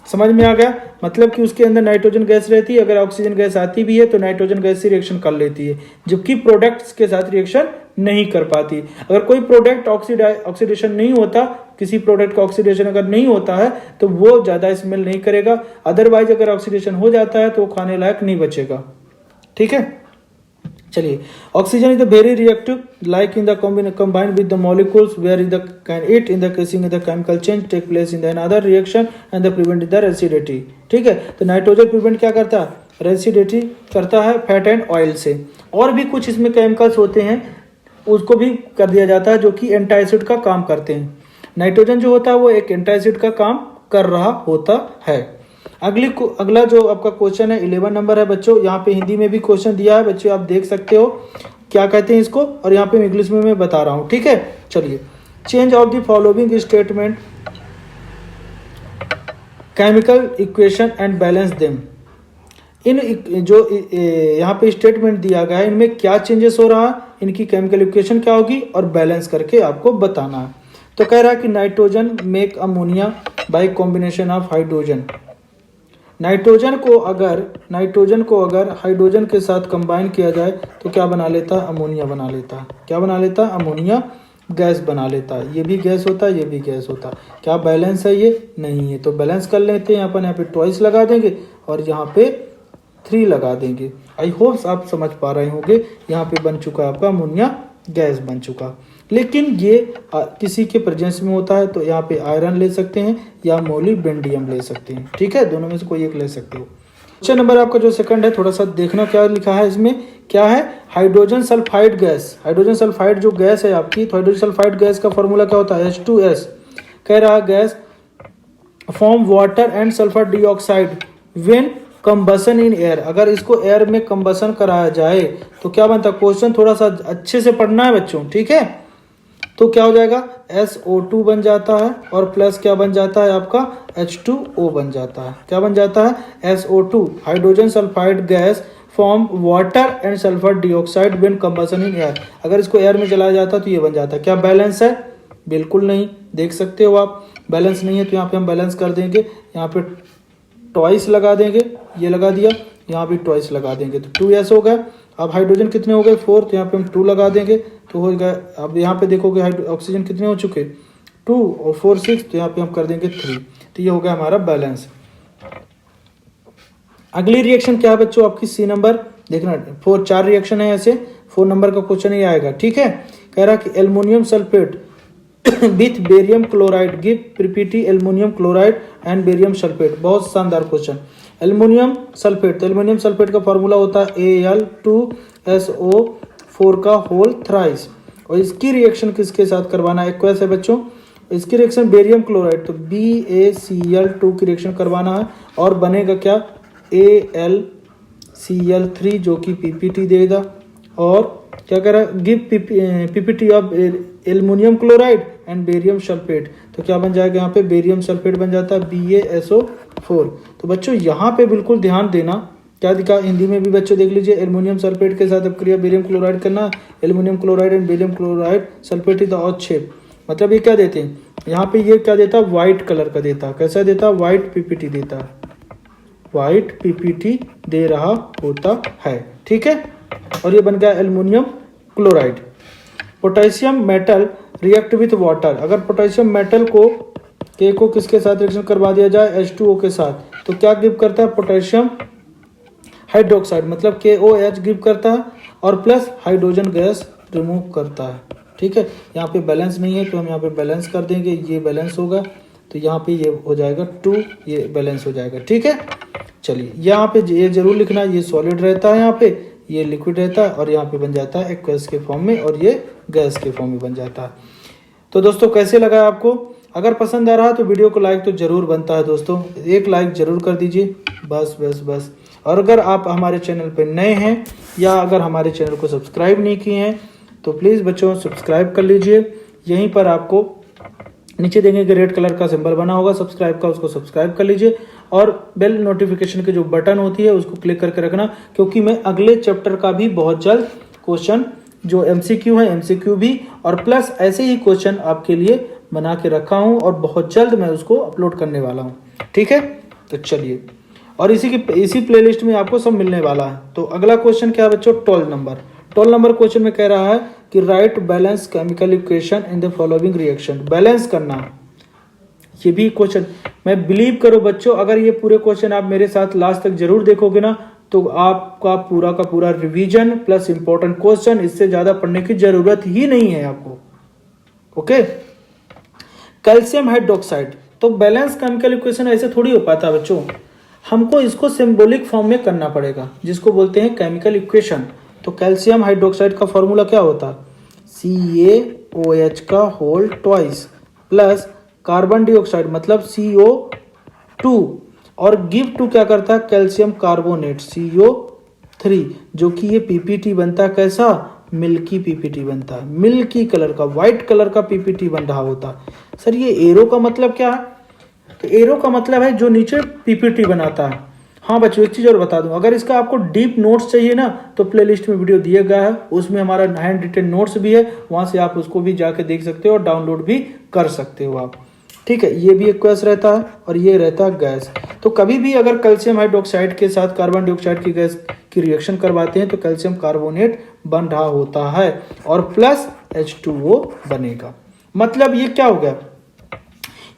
समझ में आ गया, मतलब कि उसके अंदर नाइट्रोजन गैस रहती है, अगर ऑक्सीजन गैस आती भी है तो नाइट्रोजन गैस से रिएक्शन कर लेती है, जबकि प्रोडक्ट्स के साथ रिएक्शन नहीं कर पाती। अगर कोई प्रोडक्ट ऑक्सीडेशन नहीं होता, किसी प्रोडक्ट का ऑक्सीडेशन अगर नहीं होता है तो वो ज्यादा स्मेल नहीं करेगा, अदरवाइज अगर ऑक्सीडेशन हो जाता है तो वो खाने लायक नहीं बचेगा, ठीक है। चलिए, oxygen is the very reactive like in the combined with the molecules where the can it in the casing the chemical change take place in the another reaction and the prevent the recidity, ठीक है। तो nitrogen prevent क्या करता है, रेसिडिटी करता है fat and oil से। और भी कुछ इसमें केमिकल्स होते हैं उसको भी कर दिया जाता है जो कि एंटासिड का काम करते हैं। नाइट्रोजन जो होता है वो एक एंटासिड का काम कर रहा होता है। अगला जो आपका क्वेश्चन है 11 नंबर है बच्चों, यहाँ पे हिंदी में भी क्वेश्चन दिया है बच्चों, आप देख सकते हो क्या कहते हैं इसको, और यहाँ पे इंग्लिश में मैं बता रहा हूँ, ठीक है। चलिए, change of the following statement chemical equation and balance them. इन जो यहाँ पे स्टेटमेंट दिया गया है इनमें क्या चेंजेस हो रहा है, इनकी केमिकल इक्वेशन क्या होगी और बैलेंस करके आपको बताना है। तो कह रहा है कि nitrogen make ammonia bye combination of hydrogen. Nitrogen को अगर हाइड्रोजन के साथ कंबाइन किया जाए तो क्या बना लेता है, अमोनिया बना लेता है। क्या बना लेता है, अमोनिया गैस बना लेता है। ये भी गैस होता है, ये भी गैस होता है। क्या बैलेंस है, ये नहीं है। तो बैलेंस कर लेते हैं, यहाँ पे ट्वाइस लगा देंगे और यहाँ पे 3 लगा देंगे। आई होप आप समझ पा रहे होंगे। यहाँ पे बन चुका है आपका अमोनिया गैस बन चुका। लेकिन ये किसी के प्रेजेंस में होता है, तो यहाँ पे आयरन ले सकते हैं या मोलिब्डेनम ले सकते हैं। ठीक है, दोनों में से कोई एक ले सकते हो। क्वेश्चन नंबर आपका जो सेकंड है, थोड़ा सा देखना क्या लिखा है इसमें। क्या है, hydrogen sulphide gas. Hydrogen sulphide जो गैस है आपकी, तो हाइड्रोजन सल्फाइड गैस का फॉर्मूला क्या होता है, H2S। कह रहा है gas form water and sulphur dioxide when combustion in air. अगर इसको एयर में कंबसन कराया जाए तो क्या बनता है। क्वेश्चन थोड़ा सा अच्छे से पढ़ना है बच्चों, ठीक है। तो क्या हो जाएगा, SO2 बन जाता है और प्लस क्या बन जाता है आपका, H2O बन जाता है। क्या बन जाता है, SO2 hydrogen sulphide gas form water and sulphur dioxide when combustion in air. अगर इसको एयर में जलाया जाता है तो ये बन जाता है। क्या बैलेंस है, बिल्कुल नहीं। देख सकते हो आप, बैलेंस नहीं है। तो यहाँ पे हम बैलेंस कर देंगे, यहाँ पे ट्वाइस लगा देंगे, ये लगा दिया, यहाँ भी ट्वाइस लगा देंगे तो 2S हो गया। अब हाइड्रोजन कितने हो गए, 4, तो यहाँ पे हम 2 लगा देंगे तो हो गया। अब यहाँ पे देखोगे ऑक्सीजन कितने हो चुके, 2 और 4 6, तो यहाँ पे हम कर देंगे 3। तो ये हो गया हमारा बैलेंस। अगली रिएक्शन क्या है बच्चों आपकी, C नंबर। देखना 4 रिएक्शन है ऐसे, 4 नंबर का क्वेश्चन ही आएगा। ठीक है, कह रहा कि aluminium sulphate with barium chloride give PPT aluminium chloride and barium sulphate. बहुत शानदार क्वेश्चन। एल्युमिनियम सल्फेट, तो एल्युमिनियम सल्फेट का फॉर्मूला होता है Al2SO4 का होल थ्राइस। और इसकी रिएक्शन किसके साथ करवाना है, एक्वस है बच्चों। इसकी रिएक्शन बेरियम क्लोराइड, तो BaCl2 की रिएक्शन करवाना है और बनेगा क्या, AlCl3 जो कि पीपीटी देगा। और क्या कह रहा है, give PPT of aluminium chloride and barium sulphate. तो क्या बन जाएगा, यहाँ पे बेरियम सल्फेट बन जाता है BaSO4। तो बच्चों यहाँ पे बिल्कुल ध्यान देना, क्या दिखा हिंदी में भी बच्चों देख लीजिए। एल्युमिनियम सल्फेट के साथ अपक्रिया बेरियम क्लोराइड करना, aluminium chloride and barium chloride sulphate is odd shape. मतलब ये क्या देते हैं, यहाँ पे ये क्या देता है, व्हाइट कलर का देता है। कैसा देता है, व्हाइट पीपीटी देता है, व्हाइट पीपीटी दे रहा होता है। ठीक है, और ये बन गया aluminium chloride. Potassium metal react with water. अगर पोटेशियम मेटल को किसके साथ रिएक्शन करवा दिया जाए, H2O के साथ, तो क्या गिव करता है, पोटेशियम हाइड्रोक्साइड, मतलब KOH गिव करता है और प्लस हाइड्रोजन गैस रिमूव करता है। ठीक है, यहाँ पे बैलेंस नहीं है तो हम यहाँ पे बैलेंस कर देंगे। ये बैलेंस होगा तो यहाँ पे ये हो जाएगा 2, ये बैलेंस हो जाएगा। ठीक है, चलिए यहाँ पे ये जरूर लिखना, ये सॉलिड रहता है, यहाँ पे ये लिक्विड रहता है और यहाँ पे बन जाता है एक्वस के फॉर्म में और ये गैस के फॉर्म में बन जाता है। तो दोस्तों कैसे लगा आपको, अगर पसंद आ रहा तो वीडियो को लाइक तो जरूर बनता है दोस्तों, एक लाइक जरूर कर दीजिए, बस बस बस। और अगर आप हमारे चैनल पे नए हैं या अगर हमारे चैनल को सब्सक्राइब नहीं किए हैं तो प्लीज़ बच्चों सब्सक्राइब कर लीजिए। यहीं पर आपको नीचे देखेंगे रेड कलर का सिंबल बना होगा सब्सक्राइब का, उसको सब्सक्राइब कर लीजिए और बेल नोटिफिकेशन की जो बटन होती है उसको क्लिक करके रखना, क्योंकि मैं अगले चैप्टर का भी बहुत जल्द क्वेश्चन जो MCQ है MCQ भी और प्लस ऐसे ही क्वेश्चन आपके लिए बना के रखा हूं और बहुत जल्द मैं उसको अपलोड करने वाला हूं। ठीक है, तो चलिए, और इसी प्लेलिस्ट में आपको सब मिलने वाला है। तो अगला क्वेश्चन क्या है बच्चों, 12 नंबर क्वेश्चन में कह रहा है कि right balance chemical equation in the following reaction. Balance करना, ये भी क्वेश्चन मैं बिलीव करो बच्चों, अगर ये पूरे क्वेश्चन आप मेरे साथ लास्ट तक जरूर देखोगे ना तो आपका पूरा का पूरा रिवीजन प्लस इंपॉर्टेंट क्वेश्चन, इससे ज्यादा पढ़ने की जरूरत ही नहीं है आपको। ओके, कैल्शियम हाइड्रोक्साइड, तो बैलेंस केमिकल इक्वेशन ऐसे थोड़ी हो पाता बच्चों, हमको इसको सिंबॉलिक फॉर्म में करना पड़ेगा जिसको बोलते हैं केमिकल इक्वेशन। तो कैल्शियम हाइड्रोक्साइड का फॉर्मूला क्या होता है, CaOH का whole twice plus carbon dioxide मतलब CO2 और गिव टू क्या करता है, कैल्शियम कार्बोनेट CO3, जो कि ये PPT बनता है कैसा, मिल्की PPT बनता है, मिल्की कलर का, व्हाइट कलर का PPT बन रहा होता है। सर ये एरो का मतलब क्या है, तो एरो का मतलब है जो नीचे PPT बनाता है, हाँ बच्चों, एक चीज़ और बता दूं, अगर इसका आपको डीप नोट्स चाहिए ना तो प्लेलिस्ट में वीडियो दिया गया है, उसमें हमारा हैंड रिटन नोट्स भी है, वहां से आप उसको भी जाके देख सकते हो और डाउनलोड भी कर सकते हो आप। ठीक है, ये भी एक्वस रहता है और ये रहता है गैस। तो कभी भी अगर कैल्शियम हाइड्रोक्साइड के साथ कार्बन डाइऑक्साइड की गैस की रिएक्शन करवाते हैं तो कैल्शियम कार्बोनेट बन रहा होता है और प्लस H2O बनेगा। मतलब ये क्या हो गया,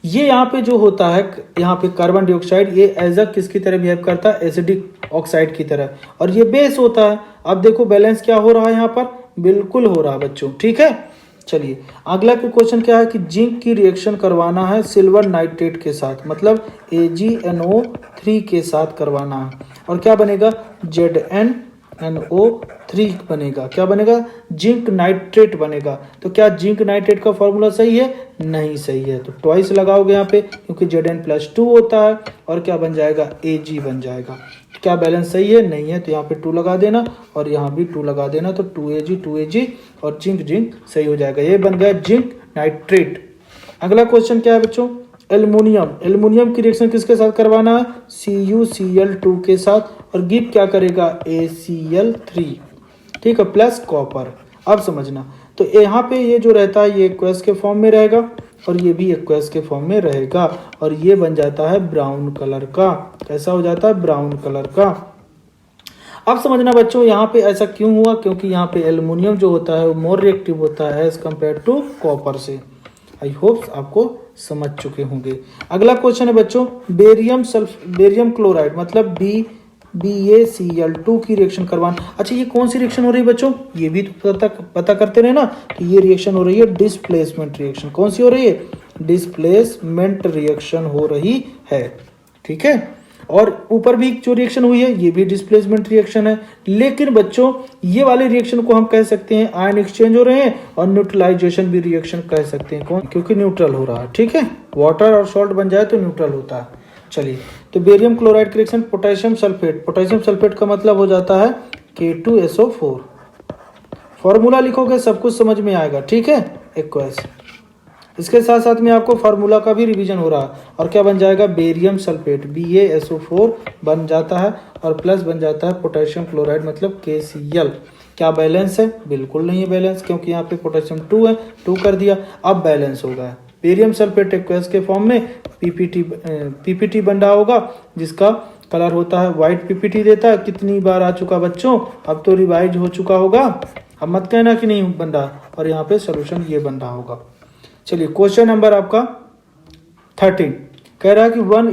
ये यहाँ पे जो होता है, यहाँ पे कार्बन डाइऑक्साइड ये एज अ किसकी तरह बिहेव करता है, एसिडिक ऑक्साइड की तरह, और ये बेस होता है। अब देखो बैलेंस क्या हो रहा है यहाँ पर, बिल्कुल हो रहा है बच्चों। ठीक है, चलिए अगला क्वेश्चन क्या है कि जिंक की रिएक्शन करवाना है सिल्वर नाइट्रेट के साथ, मतलब AgNO3 के साथ करवाना है, और क्या बनेगा, ZnNO3 बनेगा। क्या बनेगा, जिंक नाइट्रेट बनेगा। तो क्या जिंक नाइट्रेट का फॉर्मूला सही है, नहीं सही है, तो ट्वाइस लगाओगे यहाँ पे क्योंकि Zn+2 होता है, और क्या बन जाएगा, Ag बन जाएगा। क्या बैलेंस सही है, नहीं है, तो यहाँ पे 2 लगा देना और यहाँ भी 2 लगा देना, तो 2Ag और जिंक जिंक सही हो जाएगा। ये बन गया जिंक नाइट्रेट। अगला क्वेश्चन क्या है बच्चों, एल्युमिनियम की रिएक्शन किसके साथ करवाना है, CuCl2 के साथ, और गिव क्या करेगा, ACl3। ठीक है, प्लस कॉपर। अब समझना, तो यहाँ पे ये जो रहता है ये एक्वस के फॉर्म में रहेगा और ये भी एक्वस के फॉर्म में रहेगा, और ये बन जाता है ब्राउन कलर का। कैसा हो जाता है, ब्राउन कलर का। अब समझना बच्चों, यहाँ पे ऐसा क्यों हुआ, क्योंकि यहाँ पे एल्युमिनियम जो होता है वो मोर रिएक्टिव होता है एज कम्पेयर टू कॉपर से। आई होप आपको समझ चुके होंगे। अगला क्वेश्चन है बच्चों, बेरियम क्लोराइड मतलब BaCl2 की रिएक्शन करवाना। अच्छा, ये कौन सी रिएक्शन हो रही है बच्चों, ये भी तो पता करते रहे ना कि ये रिएक्शन हो रही है डिस्प्लेसमेंट रिएक्शन। कौन सी हो रही है, डिस्प्लेसमेंट रिएक्शन हो रही है। ठीक है, और ऊपर भी जो रिएक्शन हुई है ये भी डिस्प्लेसमेंट रिएक्शन है। लेकिन बच्चों ये वाले रिएक्शन को हम कह सकते हैं आयन एक्सचेंज हो रहे हैं, और न्यूट्रलाइजेशन भी रिएक्शन कह सकते हैं। कौन, क्योंकि न्यूट्रल हो रहा है। ठीक है, वाटर और सॉल्ट बन जाए तो न्यूट्रल होता है। चलिए, तो बेरियम क्लोराइड की रिएक्शन पोटेशियम सल्फेट का मतलब हो जाता है K2SO4। फॉर्मूला लिखोगे सब कुछ समझ में आएगा। ठीक है, एक्वस। इसके साथ साथ में आपको फार्मूला का भी रिवीजन हो रहा है, और क्या बन जाएगा, बेरियम सल्फेट BaSO4 बन जाता है, और प्लस बन जाता है पोटेशियम क्लोराइड मतलब KCl। क्या बैलेंस है, बिल्कुल नहीं है बैलेंस, क्योंकि यहाँ पे पोटेशियम 2 है, 2 कर दिया, अब बैलेंस होगा। बेरियम सल्फेट एक्वस के फॉर्म में PPT बन रहा होगा, जिसका कलर होता है व्हाइट। PPT देता है, कितनी बार आ चुका बच्चों, अब तो रिवाइज हो चुका होगा, अब मत कहना कि नहीं बन रहा, और यहाँ पे सोल्यूशन ये बन रहा होगा। चलिए, क्वेश्चन नंबर आपका 13 कह रहा है कि one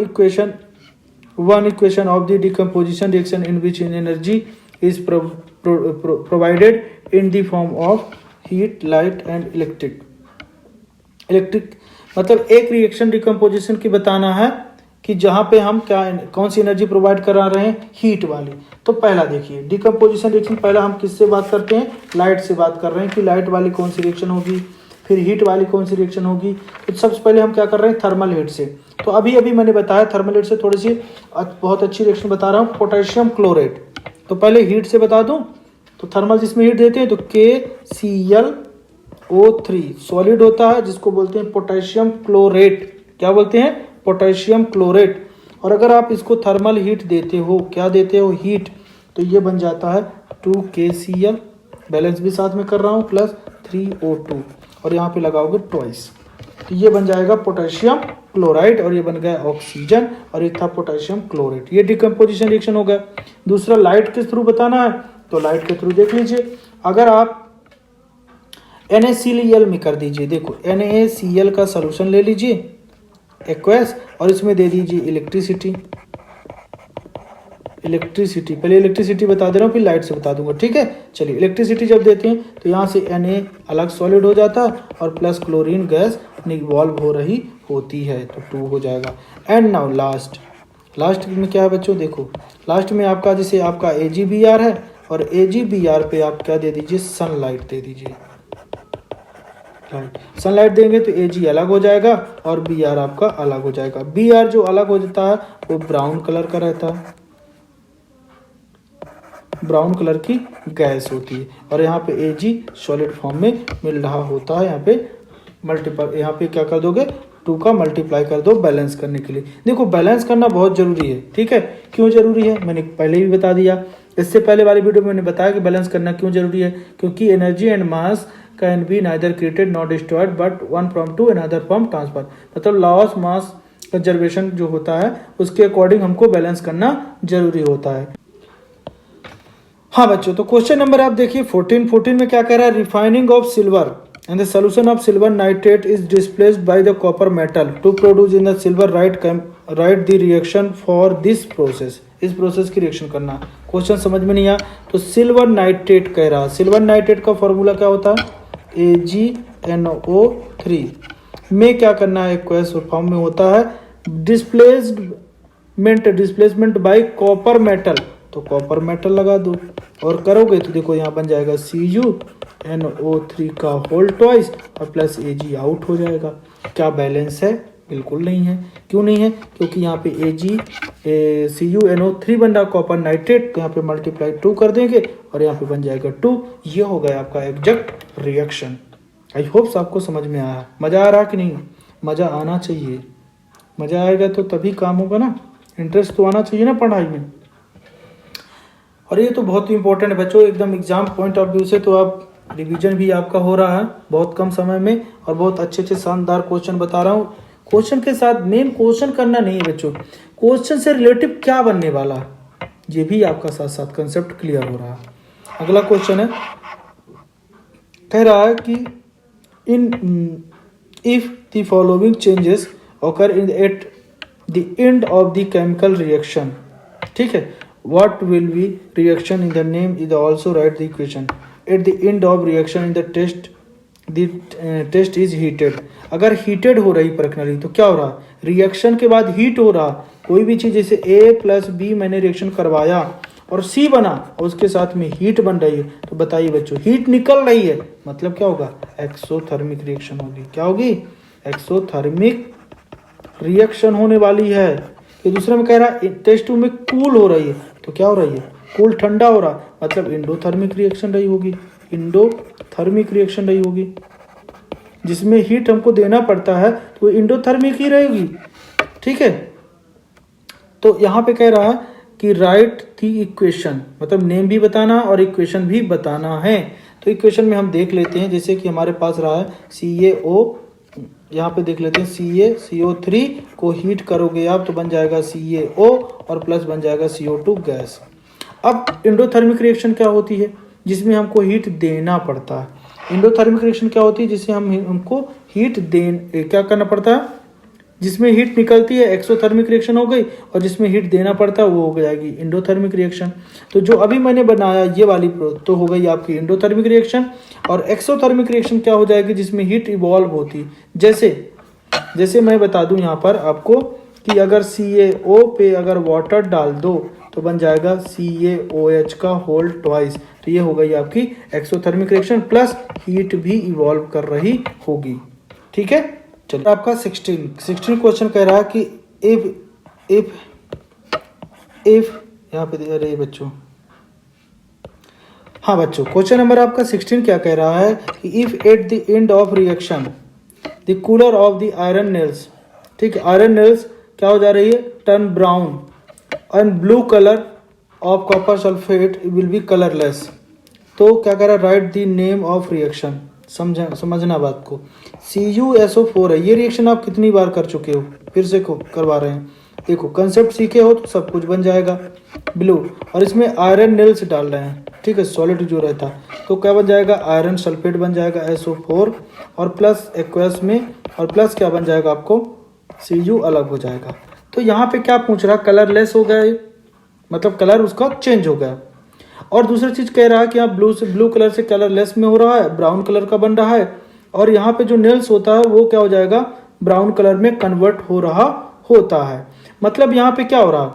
equation of the decomposition reaction in which energy is provided in the form of heat, light and electric मतलब एक रिएक्शन डिकम्पोजिशन की बताना है कि जहां पे हम कौन सी एनर्जी प्रोवाइड करा रहे हैं, हीट वाली। तो पहला देखिए, डिकम्पोजिशन रिएक्शन पहला हम किससे बात करते हैं, लाइट से बात कर रहे हैं कि लाइट वाली कौन सी रिएक्शन होगी, फिर हीट वाली कौन सी रिएक्शन होगी। तो सबसे पहले हम क्या कर रहे हैं, थर्मल हीट से। तो अभी मैंने बताया थर्मल हीट से थोड़ी सी बहुत अच्छी रिएक्शन बता रहा हूँ, पोटेशियम क्लोरेट। तो पहले हीट से बता दूं, तो थर्मल जिसमें हीट देते हैं तो KClO3 सॉलिड होता है, जिसको बोलते हैं पोटेशियम क्लोरेट। क्या बोलते हैं, पोटेशियम क्लोरेट। और अगर आप इसको थर्मल हीट देते हो, क्या देते हो, हीट, तो ये बन जाता है 2KCl, बैलेंस भी साथ में कर रहा हूँ, प्लस 3O2, और यहाँ पे लगाओगे ट्वाइस, तो ये बन जाएगा पोटेशियम क्लोराइड, और ये बन गया ऑक्सीजन, और ये था पोटेशियम क्लोरेट। ये डिकम्पोजिशन रिएक्शन हो गया। दूसरा लाइट के थ्रू बताना है, तो लाइट के थ्रू देख लीजिए, अगर आप NaCl में कर दीजिए, देखो NaCl का सोल्यूशन ले लीजिए एक्वस, और इसमें दे दीजिए इलेक्ट्रिसिटी। पहले इलेक्ट्रिसिटी बता दे रहा हूँ, फिर लाइट से बता दूंगा। ठीक है, चलिए, इलेक्ट्रिसिटी जब देते हैं तो यहाँ से Na अलग सॉलिड हो जाता है, और प्लस क्लोरीन गैस इवॉल्व हो रही होती है, तो 2 हो जाएगा। एंड नाउ लास्ट में क्या है बच्चों, देखो लास्ट में आपका जैसे आपका AgBr है, और AgBr पे आप क्या दे दीजिए, सनलाइट दे दीजिए। सनलाइट देंगे तो Ag अलग हो जाएगा और Br आपका अलग हो जाएगा। Br जो अलग हो जाता है वो ब्राउन कलर का रहता है, ब्राउन कलर की गैस होती है, और यहाँ पे Ag सॉलिड फॉर्म में मिल रहा होता है। यहाँ पे मल्टीपल, यहाँ पे क्या कर दोगे, 2 का मल्टीप्लाई कर दो बैलेंस करने के लिए। देखो बैलेंस करना बहुत जरूरी है, ठीक है। क्यों जरूरी है मैंने पहले भी बता दिया। इससे पहले वाली वीडियो में मैंने बताया कि बैलेंस करना क्यों जरूरी है, क्योंकि energy and mass can be neither created not destroyed but one from to another from transfer. मतलब लॉ ऑफ मास कंजर्वेशन जो होता है उसके अकॉर्डिंग हमको बैलेंस करना जरूरी होता है। हाँ बच्चों, तो क्वेश्चन नंबर आप देखिए 14 में क्या कह रहा है, refining of silver and the solution of silver nitrate is displaced by the copper metal to produce in the silver write the reaction for this process। इस प्रोसेस की रिएक्शन करना। क्वेश्चन समझ में नहीं आया तो सिल्वर नाइट्रेट कह रहा है। सिल्वर नाइट्रेट का फॉर्मूला क्या होता है, AgNO3 में क्या करना है, एक्वस फॉर्म में होता है डिस्प्लेसमेंट बाय कॉपर मेटल, तो कॉपर मेटल लगा दो और करोगे तो देखो यहाँ बन जाएगा CuNO3 का होल ट्वाइस और प्लस Ag आउट हो जाएगा। क्या बैलेंस है, बिल्कुल नहीं है। क्यों नहीं है, क्योंकि यहाँ पे CuNO3 बन रहा कॉपर नाइट्रेट, तो यहाँ पे मल्टीप्लाई 2 कर देंगे और यहाँ पे बन जाएगा 2। ये हो गया आपका एग्जैक्ट रिएक्शन। आई होप्स आपको समझ में आया। मजा आ रहा कि नहीं, मजा आना चाहिए। मजा आएगा तो तभी काम होगा ना, इंटरेस्ट तो आना चाहिए ना पढ़ाई में। और ये तो बहुत ही इंपॉर्टेंट है बच्चों, एकदम एग्जाम पॉइंट ऑफ व्यू से तो आप रिवीजन भी आपका हो रहा है बहुत कम समय में और बहुत अच्छे अच्छे शानदार क्वेश्चन बता रहा हूँ। क्वेश्चन के साथ मेन क्वेश्चन करना नहीं है बच्चों, क्वेश्चन से रिलेटिव क्या बनने वाला ये भी आपका साथ साथ कंसेप्ट क्लियर हो रहा है। अगला क्वेश्चन है, कह रहा है कि if the following changes occur at the end of the chemical reaction, ठीक है, what will be reaction in the name is also write the equation at the end of reaction in the test is heated। अगर heated हो रही प्रक्रिया तो क्या हो रहा, रिएक्शन के बाद हीट हो रहा कोई भी चीज, जैसे A प्लस बी मैंने रिएक्शन करवाया और C बना और उसके साथ में हीट बन रही है, तो बताइए बच्चों हीट निकल रही है मतलब क्या होगा, एक्सोथर्मिक रिएक्शन होगी। क्या होगी, एक्सोथर्मिक रिएक्शन होने वाली है। ये दूसरे में कह रहा है टेस्ट 2 में कूल हो रही है, तो क्या हो रही है, कूल ठंडा हो रहा, मतलब इंडोथर्मिक रिएक्शन रही होगी। इंडोथर्मिक रिएक्शन रही होगी, जिसमें हीट हमको देना पड़ता है तो इंडोथर्मिक ही रहेगी, ठीक है। तो यहाँ पे कह रहा है कि राइट दी इक्वेशन, मतलब नेम भी बताना और इक्वेशन भी बताना है। तो इक्वेशन में हम देख लेते हैं, जैसे कि हमारे पास रहा है CaO, यहाँ पे देख लेते हैं CaCO3 को हीट करोगे आप तो बन जाएगा CaO और प्लस बन जाएगा CO2 गैस। अब इंडोथर्मिक रिएक्शन क्या होती है, जिसमें हमको हीट देना पड़ता है। इंडोथर्मिक रिएक्शन क्या होती है, जिससे हमको हीट क्या करना पड़ता है, जिसमें हीट निकलती है एक्सोथर्मिक रिएक्शन हो गई और जिसमें हीट देना पड़ता है वो हो जाएगी इंडोथर्मिक रिएक्शन। तो जो अभी मैंने बनाया ये वाली तो हो गई आपकी इंडोथर्मिक रिएक्शन। और एक्सोथर्मिक रिएक्शन क्या हो जाएगी, जिसमें हीट इवॉल्व होती, जैसे मैं बता दूं यहाँ पर आपको कि अगर CaO पे अगर वाटर डाल दो तो बन जाएगा CaOH का होल ट्वाइस। तो ये हो गई आपकी एक्सोथर्मिक रिएक्शन, प्लस हीट भी इवॉल्व कर रही होगी, ठीक है। चलिए आपका 16 क्वेश्चन कह रहा है कि इफ यहाँ पे अरे बच्चों, हाँ बच्चों क्वेश्चन नंबर आपका 16 क्या कह रहा है कि if at the end of reaction the cooler of the iron nails, ठीक है, आयरन नेल्स क्या हो जा रही है, turn brown and blue colour of copper sulphate will be colourless. तो क्या कह रहा है, right the name of reaction. समझना बात को, CuSO4 है, ये रिएक्शन आप कितनी बार कर चुके हो, फिर से करवा रहे हैं। देखो कंसेप्ट सीखे हो तो सब कुछ बन जाएगा ब्लू, और इसमें आयरन नेल्स डाल रहे हैं, ठीक है, सॉलिड जो रहता तो क्या बन जाएगा, आयरन सल्फेट बन जाएगा SO4 और प्लस एक्वस में और प्लस क्या बन जाएगा आपको Cu अलग हो जाएगा। तो यहाँ पे क्या पूछ रहा, कलरलेस हो गया, मतलब कलर उसका चेंज हो गया। और दूसरी चीज कह रहा है कि यहाँ ब्लू कलर से कलरलेस में हो रहा है, ब्राउन कलर का बन रहा है, और यहाँ पे जो नेल्स होता है वो क्या हो जाएगा, ब्राउन कलर में कन्वर्ट हो रहा होता है। मतलब यहाँ पे क्या हो रहा,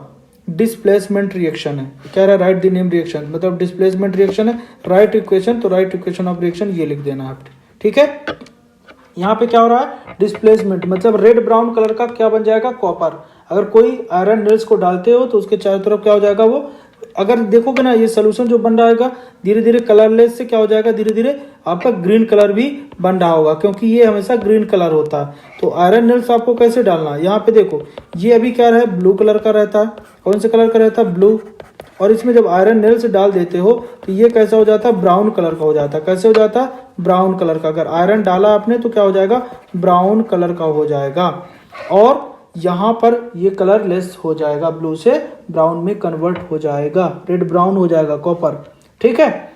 डिस्प्लेसमेंट रिएक्शन है। कह रहा है राइट द नेम रिएक्शन, मतलब डिस्प्लेसमेंट रिएक्शन है, राइट इक्वेशन, तो राइट इक्वेशन ऑफ रिएक्शन ये लिख देना आप, ठीक है। यहाँ पे क्या हो रहा है, डिस्प्लेसमेंट, मतलब रेड ब्राउन कलर का क्या बन जाएगा, कॉपर। अगर कोई आयरन नेल्स को डालते हो तो उसके चारों तरफ क्या हो जाएगा, वो अगर देखोगे ना ये सोल्यूशन जो बन रहा है धीरे धीरे कलरलेस से क्या हो जाएगा, धीरे धीरे आपका ग्रीन कलर भी बन रहा होगा, क्योंकि ये हमेशा ग्रीन कलर होता है। तो आयरन नेल्स आपको कैसे डालना है, यहाँ पे देखो ये अभी क्या है, ब्लू कलर का रहता है। कौन से कलर का रहता है, ब्लू। और इसमें जब आयरन नेल्स डाल देते हो तो ये कैसा हो जाता है, ब्राउन कलर का हो जाता है। कैसे हो जाता है, ब्राउन कलर का। अगर आयरन डाला आपने तो क्या हो जाएगा, ब्राउन कलर का हो जाएगा। और यहाँ पर ये कलर लेस हो जाएगा, ब्लू से ब्राउन में कन्वर्ट हो जाएगा, रेड ब्राउन हो जाएगा, कॉपर। ठीक है,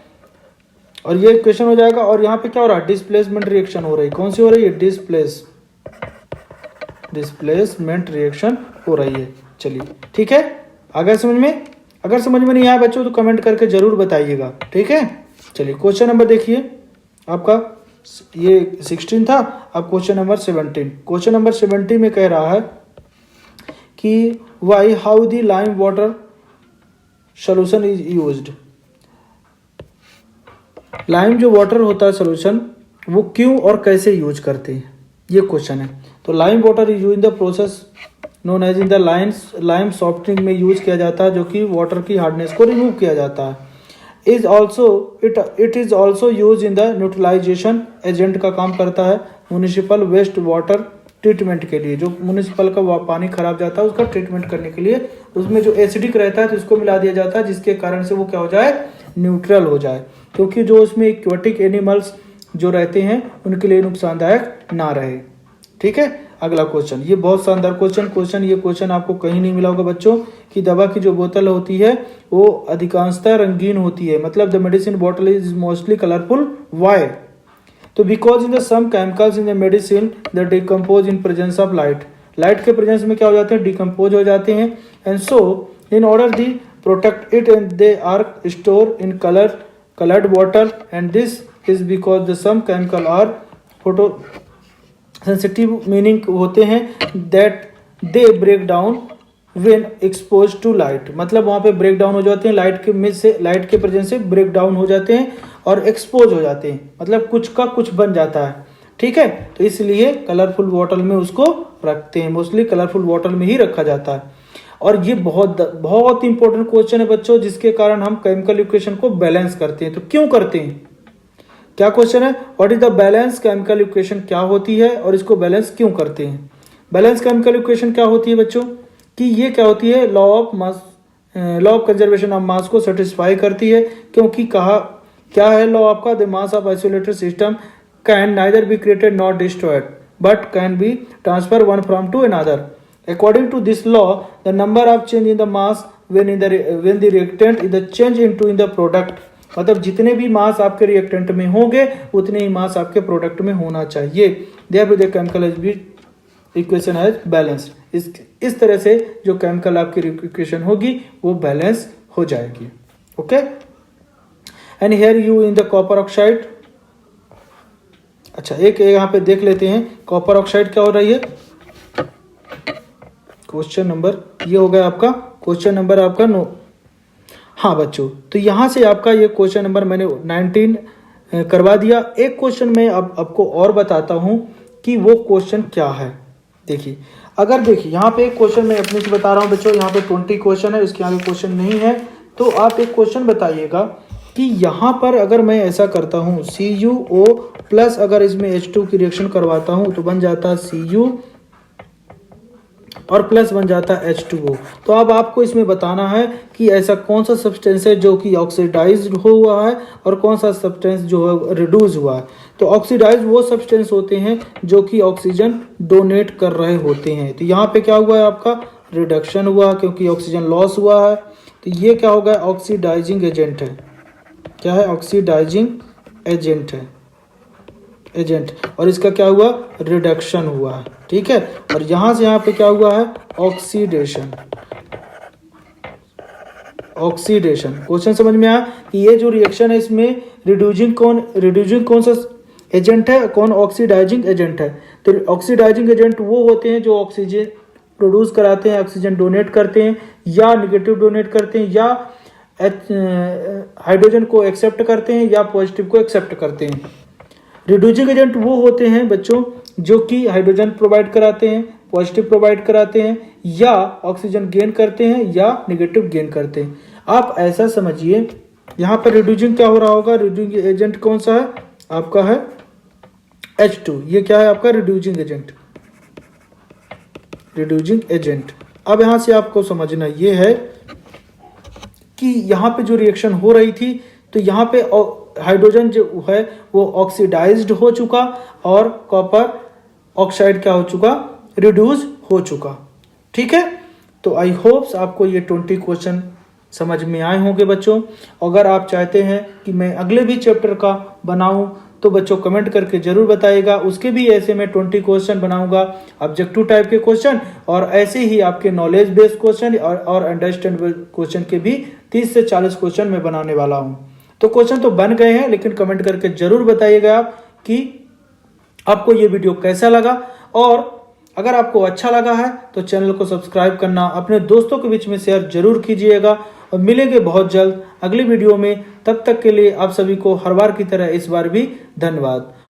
और ये क्वेश्चन हो जाएगा। और यहाँ पे क्या हो रहा है, डिस्प्लेसमेंट रिएक्शन हो रही है। कौन सी हो रही है, डिस्प्लेसमेंट रिएक्शन हो रही है। चलिए ठीक है, आगे समझ में। अगर समझ में नहीं आया बच्चों तो कमेंट करके जरूर बताइएगा। ठीक है, चलिए क्वेश्चन नंबर देखिए आपका, ये 16 था। अब क्वेश्चन नंबर 17। क्वेश्चन नंबर 17 में कह रहा है कि why how the lime water solution is used. Lime जो वाटर होता है सोल्यूशन, वो क्यों और कैसे यूज करते हैं, ये क्वेश्चन है। तो lime water is use in the process known as in the lime softening में यूज किया जाता है, जो कि वाटर की हार्डनेस को रिमूव किया जाता है। It is also use in the neutralisation agent का काम करता है म्यूनिसिपल वेस्ट वाटर ट्रीटमेंट के लिए। जो म्यूनिसिपल का पानी खराब जाता है उसका ट्रीटमेंट करने के लिए उसमें जो एसिडिक रहता है तो इसको मिला दिया जाता है, जिसके कारण से वो क्या हो जाए, न्यूट्रल हो जाए, क्योंकि जो उसमें एक्वेटिक एनिमल्स जो रहते हैं उनके लिए नुकसानदायक ना रहे। ठीक है, अगला क्वेश्चन, ये बहुत शानदार क्वेश्चन ये क्वेश्चन आपको कहीं नहीं मिला होगा बच्चों, कि दवा की जो बोतल होती है वो अधिकांशतः रंगीन होती है, मतलब the medicine bottle is mostly colourful. Why? तो because in the some chemicals in the medicine that decompose in presence of light. Light के प्रेजेंस में क्या हो जाते हैं, डिकम्पोज हो जाते हैं। And so in order the protect it and they are store in coloured bottle, and this is because the some chemical are photo sensitive, meaning होते हैं that they break down when expose to light. मतलब वहाँ पे break down हो जाते हैं, light के presence से ब्रेक डाउन हो जाते हैं और एक्सपोज हो जाते हैं, मतलब कुछ का कुछ बन जाता है। ठीक है, तो इसलिए कलरफुल बॉटल में उसको रखते हैं, मोस्टली कलरफुल बॉटल में ही रखा जाता है। और ये बहुत इंपॉर्टेंट क्वेश्चन है बच्चों, जिसके कारण हम केमिकल इक्वेशन को बैलेंस करते हैं। तो क्यों करते हैं, क्या क्वेश्चन है, what is the balance chemical equation, क्या होती है और इसको बैलेंस क्यों करते हैं। बैलेंस केमिकल इक्वेशन क्या होती है बच्चों, कि ये क्या होती है, law of conservation of mass को सेटिस्फाई करती है। क्योंकि कहा क्या है लॉ आपका, the mass of isolated system can neither be created not destroyed but can be transfer one from to another. According to this law, the number of change in the mass when the reactant is the change into in the product। मतलब जितने भी मास आपके reactant में होंगे उतने ही मास आपके product में होना चाहिए। Therefore the chemical equation is balanced। इस तरह से जो केमिकल आपकी इक्वेशन होगी वो बैलेंस हो जाएगी। Okay, and here you in the copper oxide. अच्छा, एक यहाँ पे देख लेते हैं कॉपर ऑक्साइड क्या हो रही है। क्वेश्चन नंबर ये हो गया आपका, क्वेश्चन नंबर आपका 9। हाँ बच्चों, तो यहाँ से आपका ये क्वेश्चन नंबर मैंने 19 करवा दिया। एक क्वेश्चन मैं अब आपको और बताता हूँ कि वो क्वेश्चन क्या है। देखिए, अगर देखिए यहाँ पे एक क्वेश्चन मैं अपने से बता रहा हूँ बच्चों, यहाँ पे 20 क्वेश्चन है, इसके आगे क्वेश्चन नहीं है। तो आप एक क्वेश्चन बताइएगा कि यहाँ पर अगर मैं ऐसा करता हूँ CuO प्लस अगर इसमें H2 की रिएक्शन करवाता हूँ तो बन जाता है Cu और प्लस बन जाता है H2O। तो अब आपको इसमें बताना है कि ऐसा कौन सा सब्सटेंस है जो कि ऑक्सीडाइज्ड हुआ है और कौन सा सब्सटेंस जो है रिड्यूस हुआ है। तो ऑक्सीडाइज्ड वो सब्सटेंस होते हैं जो कि ऑक्सीजन डोनेट कर रहे होते हैं। तो यहाँ पे क्या हुआ है आपका, रिडक्शन हुआ क्योंकि ऑक्सीजन लॉस हुआ है। तो ये क्या होगा, ऑक्सीडाइजिंग एजेंट है। क्या है, ऑक्सीडाइजिंग एजेंट और इसका क्या हुआ, रिडक्शन हुआ है। ठीक है, और यहां से यहां पे क्या हुआ है, ऑक्सीडेशन। क्वेश्चन समझ में आया कि ये जो रिएक्शन है इसमें रिड्यूसिंग कौन सा एजेंट है, कौन ऑक्सीडाइजिंग एजेंट है। तो ऑक्सीडाइजिंग एजेंट वो होते हैं जो ऑक्सीजन प्रोड्यूस कराते हैं, ऑक्सीजन डोनेट करते हैं या निगेटिव डोनेट करते हैं या हाइड्रोजन को एक्सेप्ट करते हैं या पॉजिटिव को एक्सेप्ट करते हैं। रिड्यूसिंग एजेंट वो होते हैं बच्चों जो कि हाइड्रोजन प्रोवाइड कराते हैं, पॉजिटिव प्रोवाइड कराते हैं या ऑक्सीजन गेन करते हैं या निगेटिव गेन करते हैं। आप ऐसा समझिए, यहाँ पर रिड्यूसिंग क्या हो रहा होगा, रिड्यूसिंग एजेंट कौन सा है आपका है H2, ये क्या है आपका रिड्यूसिंग एजेंट, रिड्यूसिंग एजेंट। अब यहां से आपको समझना ये है कि यहाँ पे जो रिएक्शन हो रही थी तो यहाँ पे हाइड्रोजन जो है वो ऑक्सीडाइज्ड हो चुका और कॉपर ऑक्साइड क्या हो चुका, रिड्यूस हो चुका। ठीक है, तो आई होप्स आपको ये 20 क्वेश्चन समझ में आए होंगे बच्चों। अगर आप चाहते हैं कि मैं अगले भी चैप्टर का बनाऊं तो बच्चों कमेंट करके जरूर बताइएगा, उसके भी ऐसे मैं 20 क्वेश्चन बनाऊंगा, ऑब्जेक्टिव टाइप के क्वेश्चन, और ऐसे ही आपके नॉलेज बेस्ड क्वेश्चन और अंडरस्टैंडेबल क्वेश्चन के भी 30 से 40 क्वेश्चन मैं बनाने वाला हूं। तो क्वेश्चन तो बन गए हैं, लेकिन कमेंट करके जरूर बताइएगा आप कि आपको ये वीडियो कैसा लगा, और अगर आपको अच्छा लगा है तो चैनल को सब्सक्राइब करना, अपने दोस्तों के बीच में शेयर जरूर कीजिएगा, और मिलेंगे बहुत जल्द अगली वीडियो में। तब तक के लिए आप सभी को हर बार की तरह इस बार भी धन्यवाद।